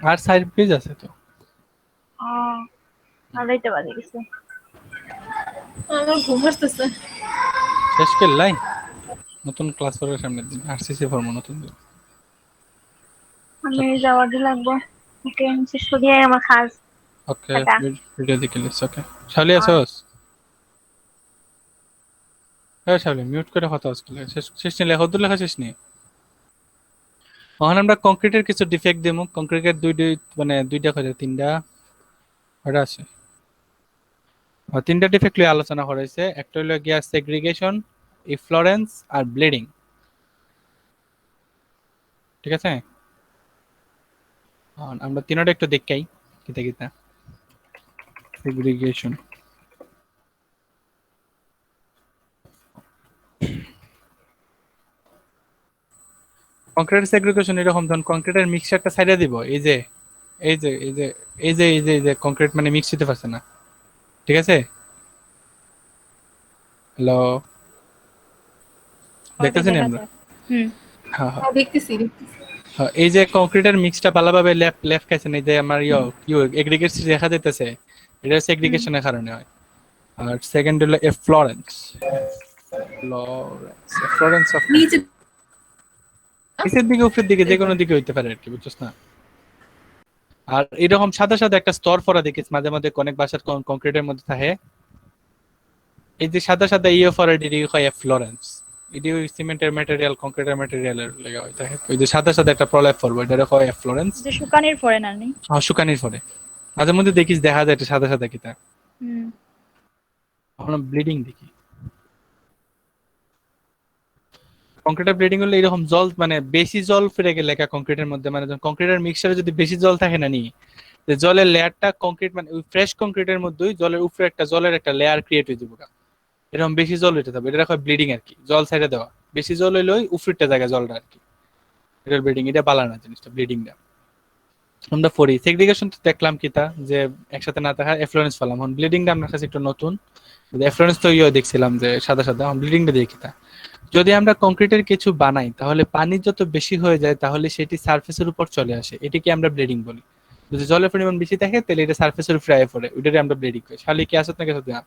আর সাইড পেজ আছে তো। আড়াইটা বাজে গেছে। আমার ঘুম আসতেছে। শেষ করলাই? নতুন ক্লাস করার সামনের দিন আরসিসি ফর্ম নতুন দিন। আমি যাওয়ার লাগবো। ওকে আমি শেষ করি আমার কাজ। ওকে, টাটা। ভিডিও দেখে লিস। ওকে শালি আসোস? হ্যাঁ শালি মিউট করে কথা আসলে শেষ শেষ নিলে হদুর লেখা শেষ নেই। এখন আমরা কংক্রিটের কিছু ডিফেক্ট দেবো। কংক্রিটের মানে দুইটা করে তিনটা ওটা আছে। আর তিনটা ডিফেক্ট নিয়ে আলোচনা করা হয়েছে। একটা হলো গিয়া সেগ্রিগেশন, ইফ্লোরেন্স আর ব্লিডিং। ঠিক আছে, আমরা তিনটা একটু দেখাই কিতা কিতা। সেগ্রিগেশন, কংক্রিটের সেগ্রিগেশন এরকম, ধরুন কংক্রিটের মিক্সচারটা সাইডে দিব, এই যে এই যে এই যে এই যে কংক্রিট মানে মিক্স হতে পারছে না, ঠিক আছে? হ্যালো, ওকে দেখতেছেন দেখা আমরা? যায়। হুম। হ্যাঁ হ্যাঁ হ্যাঁ, দেখতেছি দেখতেছি। হ্যাঁ, এই যে কংক্রিটের মিক্সটা ভালোভাবে লেফট লেফট খাইছেন, এই যে আমার এগ্রিগেটস দেখা যাইতেছে, এটা হচ্ছে হুম। এগ্রিগেশনের কারণে হয়। আর সেকেন্ড হলো এফ্লোরেন্স। এফ্লোরেন্স অফ নিচে কংক্রিট নিচের দিকে উপরের দিকে যে কোনো দিকে হইতে পারে আর কি, বুঝছস না? আর এরকম সাদা সাদা একটা স্তর পড়া দেখিস মাঝে মাঝে অনেক বাসার কংক্রিটের মধ্যে থাকে। এই যে সাদা সাদা ইয়ে পড়া এটি হয় এফ্লোরেন্স। এটি ওই সিমেন্টের ম্যাটেরিয়াল কংক্রিটের ম্যাটেরিয়ালের লেগে হয় থাকে, ওই যে সাদা সাদা একটা প্রলেপ পড়বে এটা হয় এফ্লোরেন্স। যে শুকানির পরে না নি। শুকানির পরে মাঝে মধ্যে দেখিস দেখা যায় এটা সাদা সাদা কিতা, হুম। কখনো ব্লিডিং দেখি। কংক্রিটের ব্লিডিং হলে এরকম জল মানে বেশি জল ফিরে গেলে কংক্রিটের মধ্যে, মানে কংক্রিটের মিক্সচারে যদি বেশি জল থাকে না নি, যে জলের লেয়ারটা কংক্রিট মানে ওই ফ্রেশ কংক্রিটের মধ্যেই জলের উপরে একটা জলের একটা লেয়ার ক্রিয়েট হয়ে যাবে। এরকম বেশি জল হইতে থাকবে, এটা হয় ব্লিডিং আর কি, জল ছেড়ে দেওয়া। বেশি জল হইলে ওই উপরেরটা জায়গায় জলটা আর কি, এটা ব্লিডিং। এটা বালা না জিনিসটা, ব্লিডিংটা আমরা পড়ি সেগ্রিগেশন তো দেখলাম কিতা যে একসাথে না থাকা এফ্লোরেন্স পেলাম। এখন ব্লিডিংটা আপনার কাছে একটু নতুন, এফ্লোরেন্স তো ইয়ে দেখছিলাম যে সাদা সাদা, এখন ব্লিডিংটা দেখি কিতা। যদি আমরা কংক্রিটের কিছু বানাই তাহলে পানি যত বেশি হয়ে যায় তাহলে সেটি সারফেসের উপর চলে আসে, এটিকে আমরা ব্লিডিং বলি। যদি জলের পরিমাণ বেশি থাকে তাহলে এটা সারফেসের উপরে আয় পড়ে, ওইটাকে আমরা ব্লিডিং করি। শালি কি আসত না কিছু না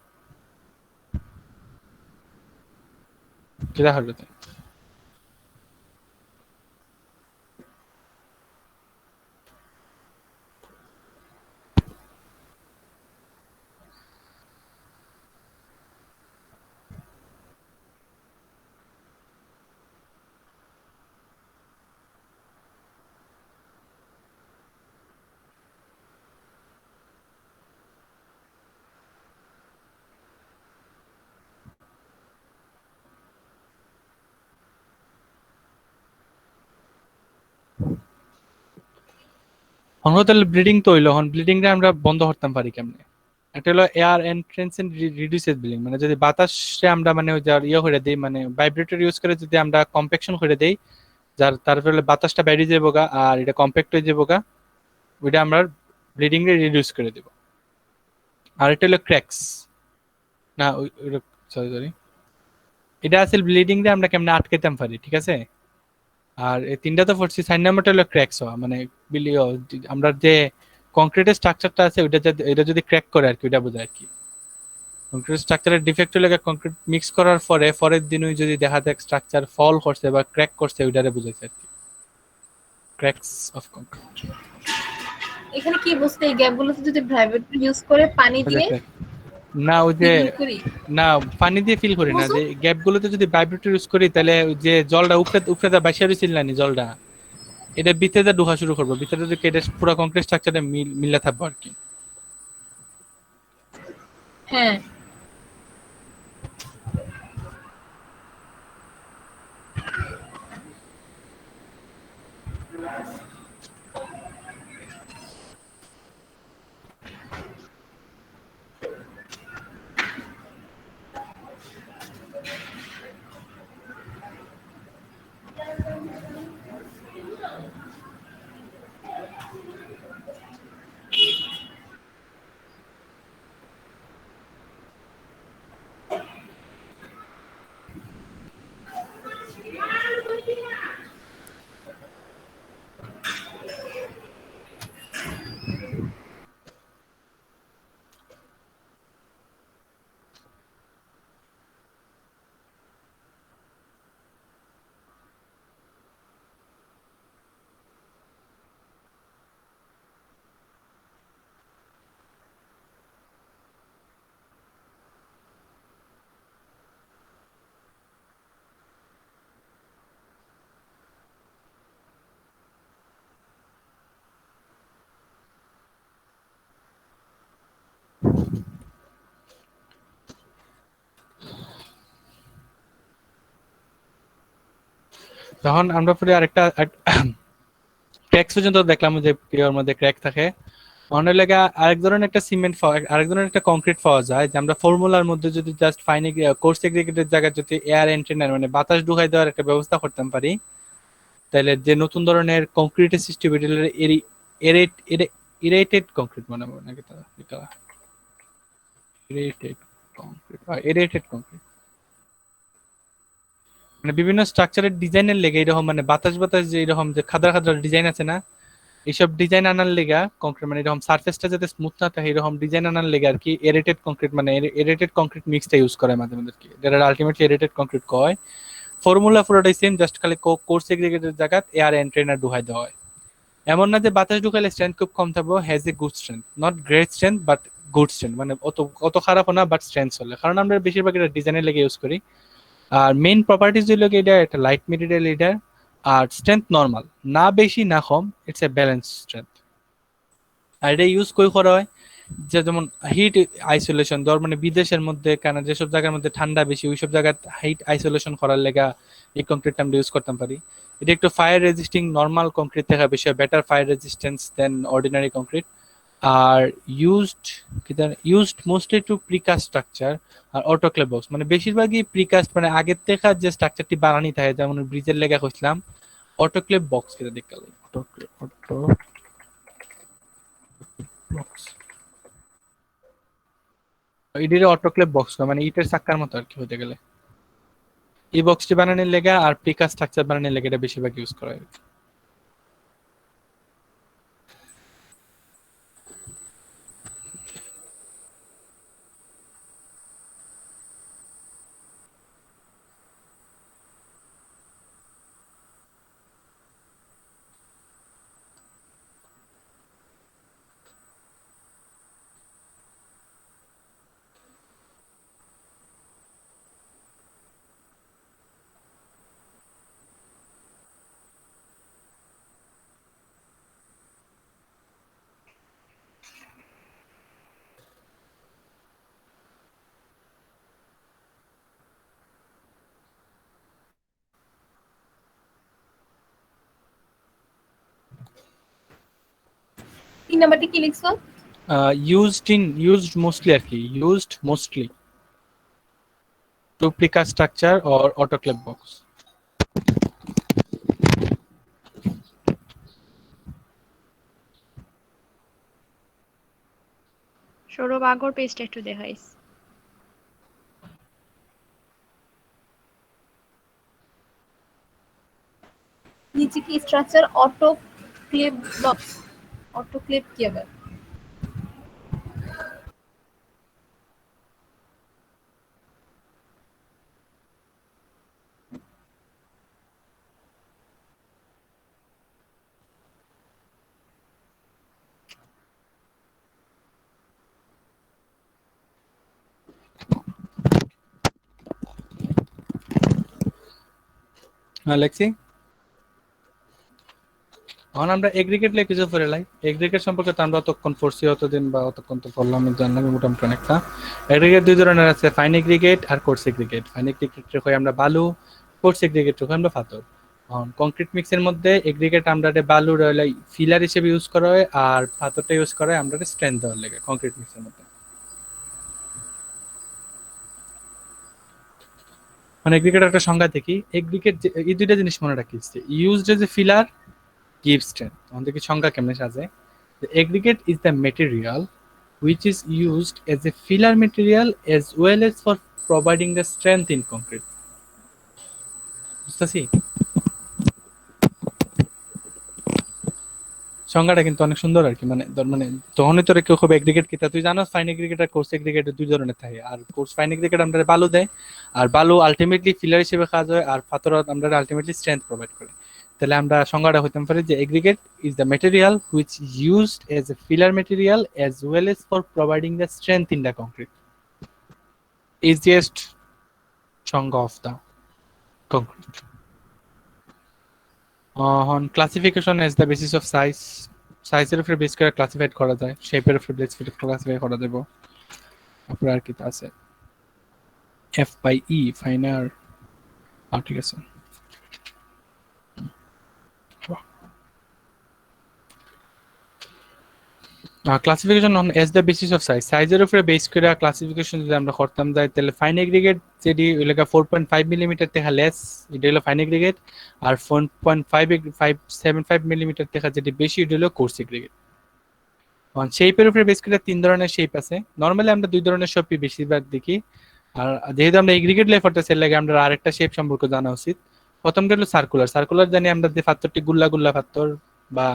কিতা হলো তো? এখন তাহলে ব্লিডিং তো হইলো, এখন ব্লিডিংটা আমরা বন্ধ করতে পারি কেমনে? একটা হলো air entrance and reduces bleeding, মানে যদি বাতাসে আমরা মানে ওই যার ইয়ে করে দিই, মানে ভাইব্রেটর ইউজ করে যদি আমরা কম্প্যাকশন করে দেই, যার তার ফলে বাতাসটা বাইরে যাবো গা আর এটা কম্প্যাক্ট হয়ে যাবো গা, ওইটা আমরা ব্লিডিং রে রিডিউস করে দেব। আর এটা হলো ক্র্যাকস, না সরি সরি, এটা আসলে ব্লিডিং রে আমরা কেমনে আটকাইতে পারি, ঠিক আছে? আর এই তিনটা তো পড়ছি, 4 নম্বরটা হলো ক্র্যাকস হওয়া, মানে আমরা যে কংক্রিটের স্ট্রাকচারটা আছে ওইটা যদি এটা যদি ক্র্যাক করে আর কি, ওইটা বোঝায় আর কি। কংক্রিট স্ট্রাকচারের ডিফেক্ট হলে কংক্রিট মিক্স করার পরে পরের দিনই যদি দেখা যায় স্ট্রাকচার ফল করছে বা ক্র্যাক করছে, ওইটারে বুঝাইছে আর কি, ক্র্যাকস অফ কংক্রিট। এখানে কি বুঝতে, এই গ্যাপগুলোতে যদি ভাইব্রেটর ইউজ করে পানি দিয়ে না ওই যে ফিল করি? না পানি দিয়ে ফিল করি না, বুঝো? যে গ্যাপ গুলোতে যদি ভাইব্রেটর ইউজ করি তাহলে ওই যে জলটা উপরে উপরে দা বাইসা রইছিল না নি জলটা, এটা ভিতরে দা ঢোকা শুরু করবো, ভিতরে যদি এটা পুরো কংক্রিট স্ট্রাকচারে মিলে থাকবো আর কি। হ্যাঁ। তখন আমরা পরে আরেকটা ক্র্যাক পর্যন্ত দেখলাম যে পিওর মধ্যে ক্র্যাক থাকে। অন্য লেগা আরেক ধরনের একটা সিমেন্ট আরেক ধরনের একটা কংক্রিট পাওয়া যায়, যে আমরা ফর্মুলার মধ্যে যদি জাস্ট ফাইন কোর্স এগ্রিগেটের জায়গায় যদি এয়ার এন্টেনার মানে বাতাস ঢুকাই দেওয়ার একটা ব্যবস্থা করতে পারি, তাহলে যে নতুন ধরনের কংক্রিটের সৃষ্টি হবে ইরেটেড কংক্রিট মনে হয় নাকি তারা ইরেটেড কংক্রিট ইরেটেড কংক্রিট মানে বিভিন্ন স্ট্রাকচারের ডিজাইনের লেগে এরকম মানে বাতাস বাতাস যে এরকম যে খাদা খাদা ডিজাইন আছে না, এইসব ডিজাইন আনার লেগা কংক্রিট মানে এরকম সারফেসটা যাতে স্মুথ না থাকে এরকম ডিজাইন আনার লেগে আর কি এরেটেড কংক্রিট মানে এরেটেড কংক্রিট মিক্সটা ইউজ করে মাঝে মাঝে কি, যেটা আলটিমেটলি এরেটেড কংক্রিট কয়। ফর্মুলা পুরোটাই সেম, জাস্ট খালি কোর্স এগ্রিগেটের জায়গায় এয়ার এন্ট্রেনার ঢুকাই দেওয়া হয়। এমন না যে বাতাস ঢুকাইলে স্ট্রেংথ খুব কম থাকবে, has a good strength, not great strength but good strength, মানে অত খারাপও না বাট স্ট্রেংথ চলে, কারণ আমরা বেশিরভাগ এটা ডিজাইনের লেগে ইউজ করি। আর মেইন প্রপার্টিজ হলো এটা একটা লাইট মেটেরিয়াল এটা, আর স্ট্রেংথ নর্মাল, না বেশি না কম, ইটস এ ব্যালেন্স স্ট্রেংথ। আর এটা ইউজ করা হয় যে যেমন হিট আইসোলেশন, ধর মানে বিদেশের মধ্যে কেন যেসব জায়গার মধ্যে ঠান্ডা বেশি ওইসব জায়গায় হিট আইসোলেশন করার লেগা এই কংক্রিটটা আমরা ইউজ করতে পারি। এটা একটু ফায়ার রেজিস্টিং নর্মাল কংক্রিট থেকে বেশি better fire resistance than ordinary concrete. আর used mostly to precast structure আর অটোক্লেভ বক্স, মানে বেশিরভাগই প্রিকাস্ট মানে আগের থেকে যে স্ট্রাকচারটি বানানি থাকে, যেমন ব্রিজের লেগা কইছিলাম অটোক্লেভ বক্স কেটে দেখতে অটো বক্স, এটির অটোক্লেভ বক্স মানে ইটের চাক্কার মতো আর কি হতে গেলে। এই বক্সটি বানানোর লেগা আর প্রিকাস্ট স্ট্রাকচার বানানোর লেগা এটা বেশিরভাগ ইউজ করা হয়। 3 নাম্বারটি কি লিখছো? used mostly আর কি, used mostly to precast structure or autoclave box. Sourav আগর পেজটা একটু দেখাইস। নিচে কি স্ট্রাকচার অটোক্লেভ বক্স, অটোক্লেভ কি আবার? লেখছি এখন আমরা এগ্রিগেট লেগে কিছু পড়ে লাই। এগ্রিগেট সম্পর্কে তো আমরা অতক্ষণ পড়ছি, অতদিন বা অতক্ষণ তো পড়লাম জানলাম মোটামুটি অনেকটা। এগ্রিগেট দুই ধরনের আছে, ফাইন এগ্রিগেট আর কোর্স এগ্রিগেট। ফাইন এগ্রিগেট হয় আমরা বালু, কোর্স এগ্রিগেট হয় আমরা পাথর। কংক্রিট মিক্সের মধ্যে এগ্রিগেট আমরা বালু ফিলার হিসেবে ইউজ করা হয়, আর পাথরটা ইউজ করা হয় আমরা স্ট্রেংথ দেওয়ার লেগে কংক্রিট মিক্সের মধ্যে। মানে এগ্রিগেট একটা সংজ্ঞা দেখি, এগ্রিগেট এই দুইটা জিনিস মনে রাখিস, used as a filler, give strength. আমাদের কি সংজ্ঞা কেমনে সাজে? The aggregate is the material which is used as a filler material as well as for providing the strength in concrete. বুঝতেছি? সংজ্ঞাটা কিন্তু অনেক সুন্দর আর কি, মানে মানে তখনই তোরে কেউ খুব এগ্রিগেট কিতা তুই জানো ফাইন এগ্রিগেট আর কোর্স এগ্রিগেট দুই ধরনের থাকে। আর কোর্স ফাইন এগ্রিগেট আমরা বালু দেয়, আর বালু আলটিমেটলি ফিলার হিসেবে কাজ হয়, আর পাথর আমরা আলটিমেটলি স্ট্রেংথ প্রোভাইড করে। তাহলে আমরা সংজ্ঞাটা হইতে পারি যে aggregate is the material which used as a filler material as well as for providing the strength in the concrete. Easiest সংজ্ঞা of the concrete. on classification as the basis of size, সাইজের উপরে base করে classified করা যায়, শেপের উপরে base করে classify করা দেব। আপনার আর কি আছে এফ বাই ই ফাইনার, ঠিক আছে। Classification on as the basis of size, সাইজের উপরে বেস করে ক্লাসিফিকেশন যদি আমরা করতাম যাই তাহলে ফাইন এগ্রিগেট যেটি এলাকা 4.5 মিলিমিটার থেকে লেস এটা হলো ফাইন এগ্রিগেট, আর 4.575 মিলিমিটার থেকে যেটি বেশি এটা হলো কোর্স এগ্রিগেট। শেপের উপরে বেস করে 3 ধরনের শেপ আছে। নরমালি আমরা 2 ধরনের শেপই বেশিরভাগ দেখি। আর যেহেতু আমরা এগ্রিগেট লেয়ার করতেছি এর লাগে আমরা আরেকটা শেপ সম্পর্কে জানা উচিত। প্রথমটা হলো সার্কুলার। সার্কুলার জানি আমরা যে পাথরটি গুল্লা গুল্লা পাথর, বা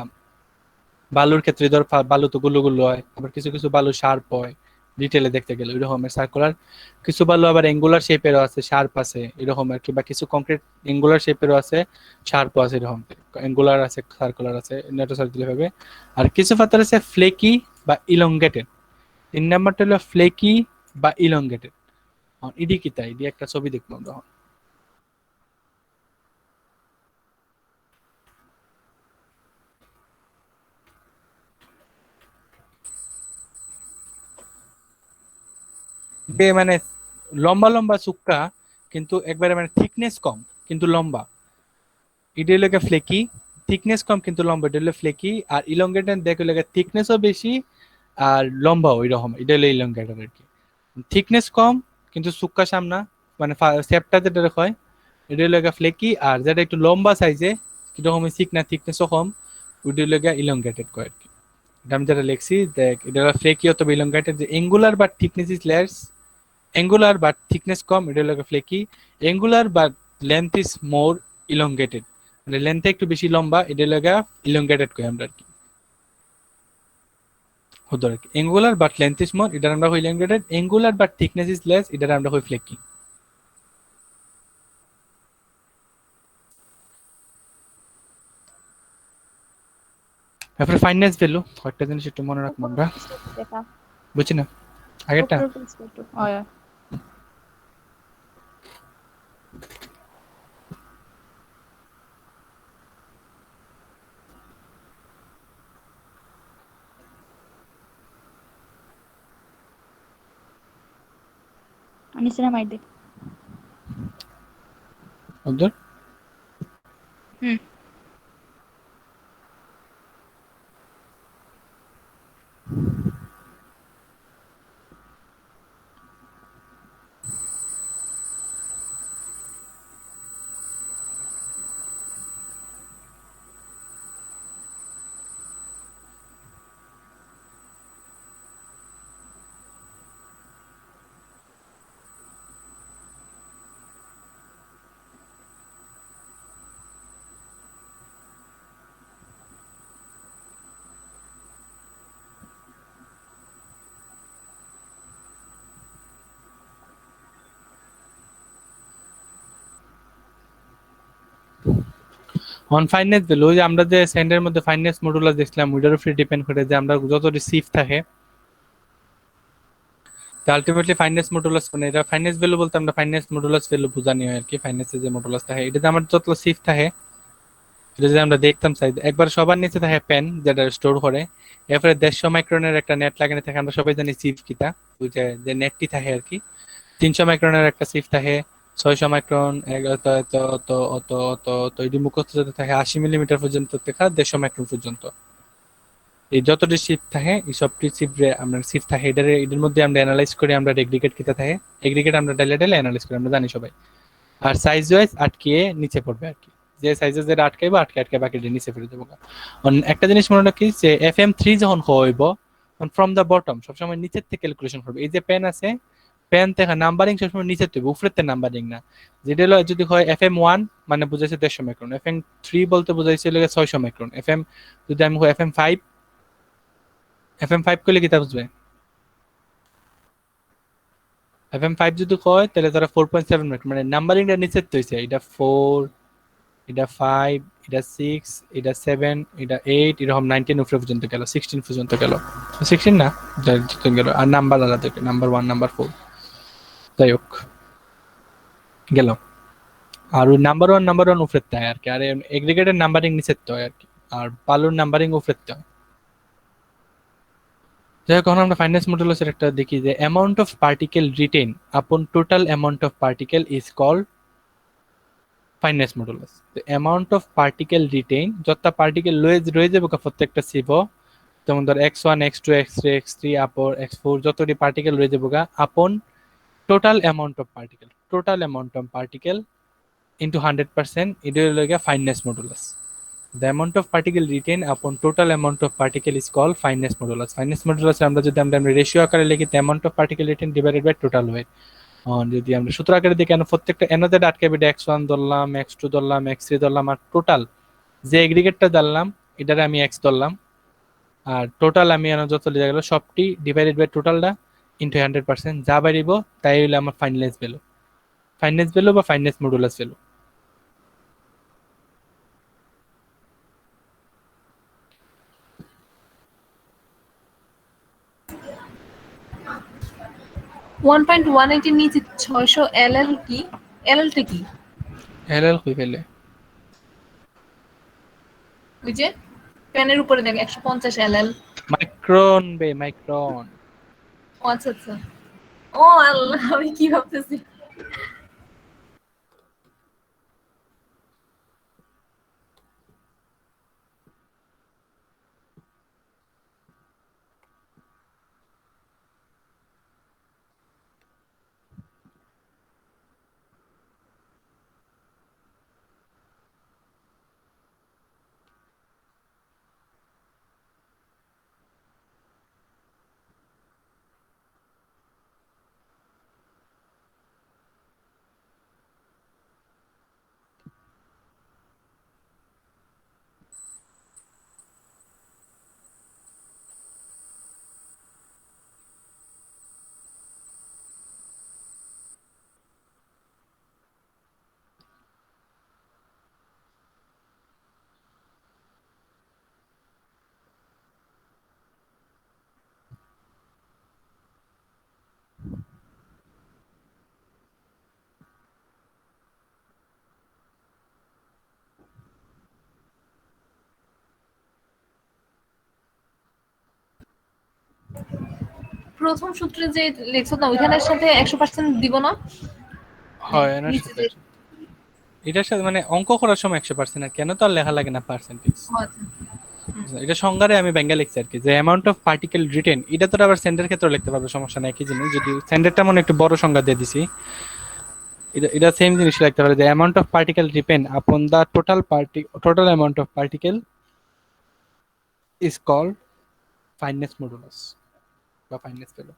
বালুর ক্ষেত্রে ধর বালু তো গুল্লু গুল্লু হয়, আবার কিছু কিছু বালু শার্প হয় ডিটেলে দেখতে গেলে, ওই রকমের সার্কুলার। কিছু বালু আবার অ্যাঙ্গুলার শেপেরও আছে, শার্প আছে এরকম আর কি, বা কিছু কংক্রিট অ্যাঙ্গুলার শেপেরও আছে, শার্পও আছে এরকম, অ্যাঙ্গুলার আছে সার্কুলার আছে, নেটো সার্চ দিলে হবে। আর কিছু পাথর আছে ফ্লেকি বা ইলংগেটেড। 3 নাম্বারটা হলো ফ্লেকি বা ইলংগেটেড। ইডি কি তাই, ইডি একটা ছবি দেখবো আমরা। মানে লম্বা লম্বা চুক্কা, কিন্তু একবারে মানে থিকনেস কম কিন্তু লম্বা, এটা হলো ফ্লেকি। থিকনেস কম কিন্তু লম্বা, এটা হলো ফ্লেকি। আর ইলংগেটেড দেখো লাগে থিকনেসও বেশি আর লম্বা ওই রকম, এটা হলো ইলংগেটেড আর কি। থিকনেস কম কিন্তু চুক্কা সামনা, মানে শেপটা যেটা হয় এটা হলো ফ্লেকি। আর যেটা একটু লম্বা সাইজে কিরকম চিকনা, থিকনেসও কম, ওইটা হলো ইলংগেটেড কয় আর কি। এটা আমি যেটা লিখছি দেখ, এটা হলো ফ্লেকি অথবা ইলংগেটেড। যে এঙ্গুলার বা thickness is less, angular but thickness কম, এটা হলো flaky. angular but length is more elongated, মানে লেন্থ একটু বেশি লম্বা, এটা হলো elongated কই আমরা আর কি। হতো আর কি angular but length is more, এটা আমরা কই elongated। angular but thickness is less, এটা আমরা কই ফ্লেকি। তারপরে ফাইনেস ভ্যালু, কয়েকটা জিনিস একটু মনে রাখবো আমরা, দেখা বুঝছি না আগেরটা। উপরের পেজটা একটু নিচে নামাই দে। ওদের হুম অন ফাইনেস ভ্যালু, যে আমরা যে সেন্ডের মধ্যে ফাইনেস মডুলাস দেখছিলাম ওইটার উপরে ডিপেন্ড করে যে আমরা যত রিসিভ থাকে, আলটিমেটলি ফাইনেস মডুলাস, মানে এটা ফাইনেস ভ্যালু বলতে আমরা ফাইনেস মডুলাস ভ্যালু বোঝানি হয় আর কি। ফাইনেসের যে মডুলাস থাকে এটাতে আমার যত সিফ থাকে, এটা যদি আমরা দেখতাম চাই, একবার সবার নিচে থাকে পেন যেটা স্টোর করে, এরপরে 150 মাইক্রনের একটা নেট লাগানো থাকে, আমরা সবাই জানি সিফ কিটা, ওই যে নেটটি থাকে আর কি। 300 মাইক্রনের একটা সিফ থাকে, 600 মাইক্রন, অত অত অত অত অত অত এটি মুখস্থ যাতে থাকে 80 মিলিমিটার পর্যন্ত থেকে 150 মাইক্রন পর্যন্ত। এই যতটি শিফট থাকে এই সবটি শিফট আমরা শিফট থাকে এটার মধ্যে আমরা অ্যানালাইজ করি, আমরা এগ্রিগেট কিটা থাকে, এগ্রিগেট আমরা ডাইলে ডাইলে অ্যানালাইজ করি, আমরা জানি সবাই। আর সাইজ ওয়াইজ আটকিয়ে নিচে পড়বে আর কি, যে সাইজে যেটা আটকাইবো আটকে আটকে বাকিটা নিচে ফেলে দেবো। একটা জিনিস মনে রাখি যে FM3 যখন হইব, ফ্রম দ্য বটম সবসময় নিচের থেকে ক্যালকুলেশন করবে। এই যে পেন আছে, পেন থেকে নাম্বারিং সবসময় নিচের থেকে, উপরের থেকে নাম্বারিং না। যেটা হলো যদি হয় FM1 মানে বুঝাইছে 150 মাইক্রন, FM3 বলতে বুঝাইছে 600 মাইক্রন, যদি আমি FM5 করলে কি তা বুঝবে? FM5 যদি হয় তাহলে তারা 4.7 মাইক্রন, মানে নাম্বারিংটা নিচের তো হইছে, এটা 4, এটা 5, এটা 6, এটা 7, এটা 8, এরকম 19 উপরে পর্যন্ত গেল, 16 পর্যন্ত গেল, 16 না যত গেল। আর নাম্বার আলাদা, নাম্বার 1 নাম্বার 4 যাই হোক গেল। আর ওই নাম্বার 1 উপরের তাই আর কি। আর এগ্রিগেটের নাম্বারিং নিচের তো হয় আর কি, আর বালুর নাম্বারিং উপরের তো হয়। যাই হোক, এখন আমরা ফাইন্যান্স মডুলাসের একটা দেখি যে amount of particle retain upon total amount of particle is called fineness modulus. তো অ্যামাউন্ট অফ পার্টিকেল রিটেন, যত পার্টিকেল রয়ে যাবে প্রত্যেকটা সিভ, যেমন ধর x1 x2 x3 x3 আপর x4 যতটি particle রয়ে যাবে আপন total amount of particle into 100%, এটা হলো finance modulus. The amount of particle retained upon total amount of particle is called fineness modulus. Fineness modulus আমরা যদি আমরা রেশিও আকারে লিখি the amount of particle retained divided by total weight. যদি আমরা সূত্র আকারে দেখি প্রত্যেকটা এনতে আটকাবে x1 ধরলাম, x2 ধরলাম, x3 ধরলাম, আর টোটাল যে এগ্রিগেটটা ধরলাম এটারে আমি x ধরলাম, আর টোটাল আমি যত লিখে গেল সবটি ডিভাইডেড বাই টোটালটা ইনটু 100%, যা বাড়িব তাই হইলো আমার ফাইনেস ভ্যালু। ফাইনেস ভ্যালু বা ফাইনেস মডুলাস ভ্যালু। 1.18 এর নিচে 600 এলএল কি? এলএলটা কি? এলএল কই ফেলে ওই যে পেনের উপরে দেখ 150 এলএল। মাইক্রন বে মাইক্রন। ও আচ্ছা আচ্ছা। ও আল্লাহ, আমি কি ভাবতেছি। প্রথম সূত্রে যে লেখছো না ওইখানের সাথে 100% দিব না? হয় এর সাথে এটার সাথে মানে অঙ্ক করার সময় 100% আর কেন তো আর লেখা লাগে না পার্সেন্টেজ। এটা সংজ্ঞারে আমি ব্যাঙ্গা লিখছি আর কি, যে অ্যামাউন্ট অফ পার্টিকেল রিটেন, এটা তো আবার সেন্টার ক্ষেত্রে লিখতে পারবে, সমস্যা নাই একই জিনিস। যদি সেন্টারটা মনে একটু বড় সংজ্ঞা দিয়ে দিছি, এটা সেম জিনিস লিখতে পারে, যে অ্যামাউন্ট অফ পার্টিকেল রিপেন upon the total amount of particle is called fineness modulus বা ফাইনেস ভ্যালু।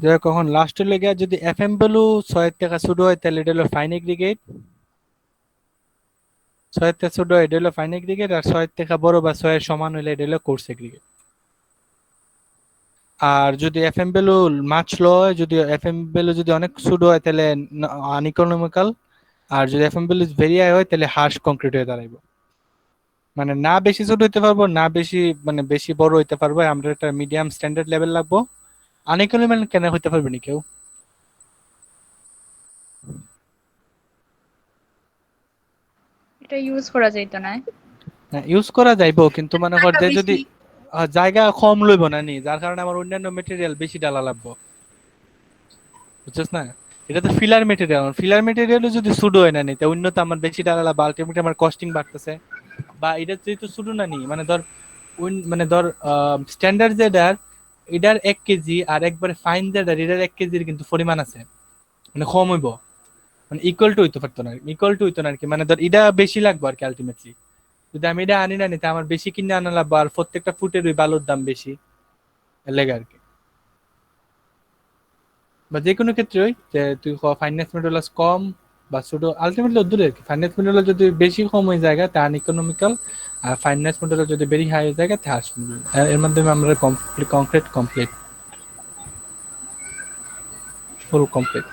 যে কখন লাস্ট লেগে যদি এফএম ভ্যালু 6 টাকা ছোট হয় তাহলে এটা হলো ফাইন এগ্রিগেট, 6 থেকে ছোট হয় এটা হলো ফাইন এগ্রিগেট, আর 6 থেকে বড় বা 6 এর সমান হলে এটা হলো কোর্স এগ্রিগেট। আর যদি এফএম ভ্যালু মাছ লো হয়, যদি এফএম ভ্যালু যদি অনেক ছোট হয় তাহলে আনইকোনমিক্যাল, আর যদি এফএম ভ্যালু ভেরি হাই হয় তাহলে হার্শ কংক্রিট হয়ে দাঁড়াইবো। মানে না বেশি ছোট হইতে পারবো না বেশি মানে বেশি বড় হইতে পারবো, আমরা একটা মিডিয়াম স্ট্যান্ডার্ড লেভেল লাগবো। আনইকোনমিক্যাল কেন হইতে পারবে না কেউ? এটা ইউজ করা যাইতো না। ইউজ করা যাইবো কিন্তু মনে কর যে যদি জায়গা কম লইব না নি, যার কারণে আমার অন্যান্য মেটেরিয়াল বেশি ডালা লাগবো, বুঝছিস না? এটা তো ফিলার মেটেরিয়াল, ফিলার মেটেরিয়ালও যদি সুডো হয় না নি তা অন্য তো আমার বেশি ডালা লাগবে, আলটিমেটলি আমার কস্টিং বাড়তেছে। বা এটা যেহেতু সুডো না নি মানে ধর স্ট্যান্ডার্ড যেটার এটার 1 কেজি আর একবারে ফাইন যেটার এটার 1 কেজির কিন্তু পরিমাণ আছে, মানে কম হইব, মানে ইকুয়াল টু হইতে পারতো না, ইকুয়াল টু হইতো না আর কি। মানে ধর এটা বেশি লাগবে আর কি আলটিমেটলি, যদি আমি এটা আনি না নিতে আমার বেশি কিনে আনা লাগবে, আর প্রত্যেকটা ফুটের ওই বালুর দাম বেশি লেগে আর কি। বা যে কোনো ক্ষেত্রে ওই যে তুই ফাইন্যান্স মডুলাস কম বা ছোট আলটিমেটলি দূরে আর কি। ফাইন্যান্স মডুলাস যদি বেশি কম হয়ে যায় তা আনইকোনমিক্যাল, আর ফাইন্যান্স মডুলাস যদি বেশি হাই হয়ে যায় তা হার্শ মডুলাস। এর মাধ্যমে আমরা কমপ্লিট ফুল কমপ্লিট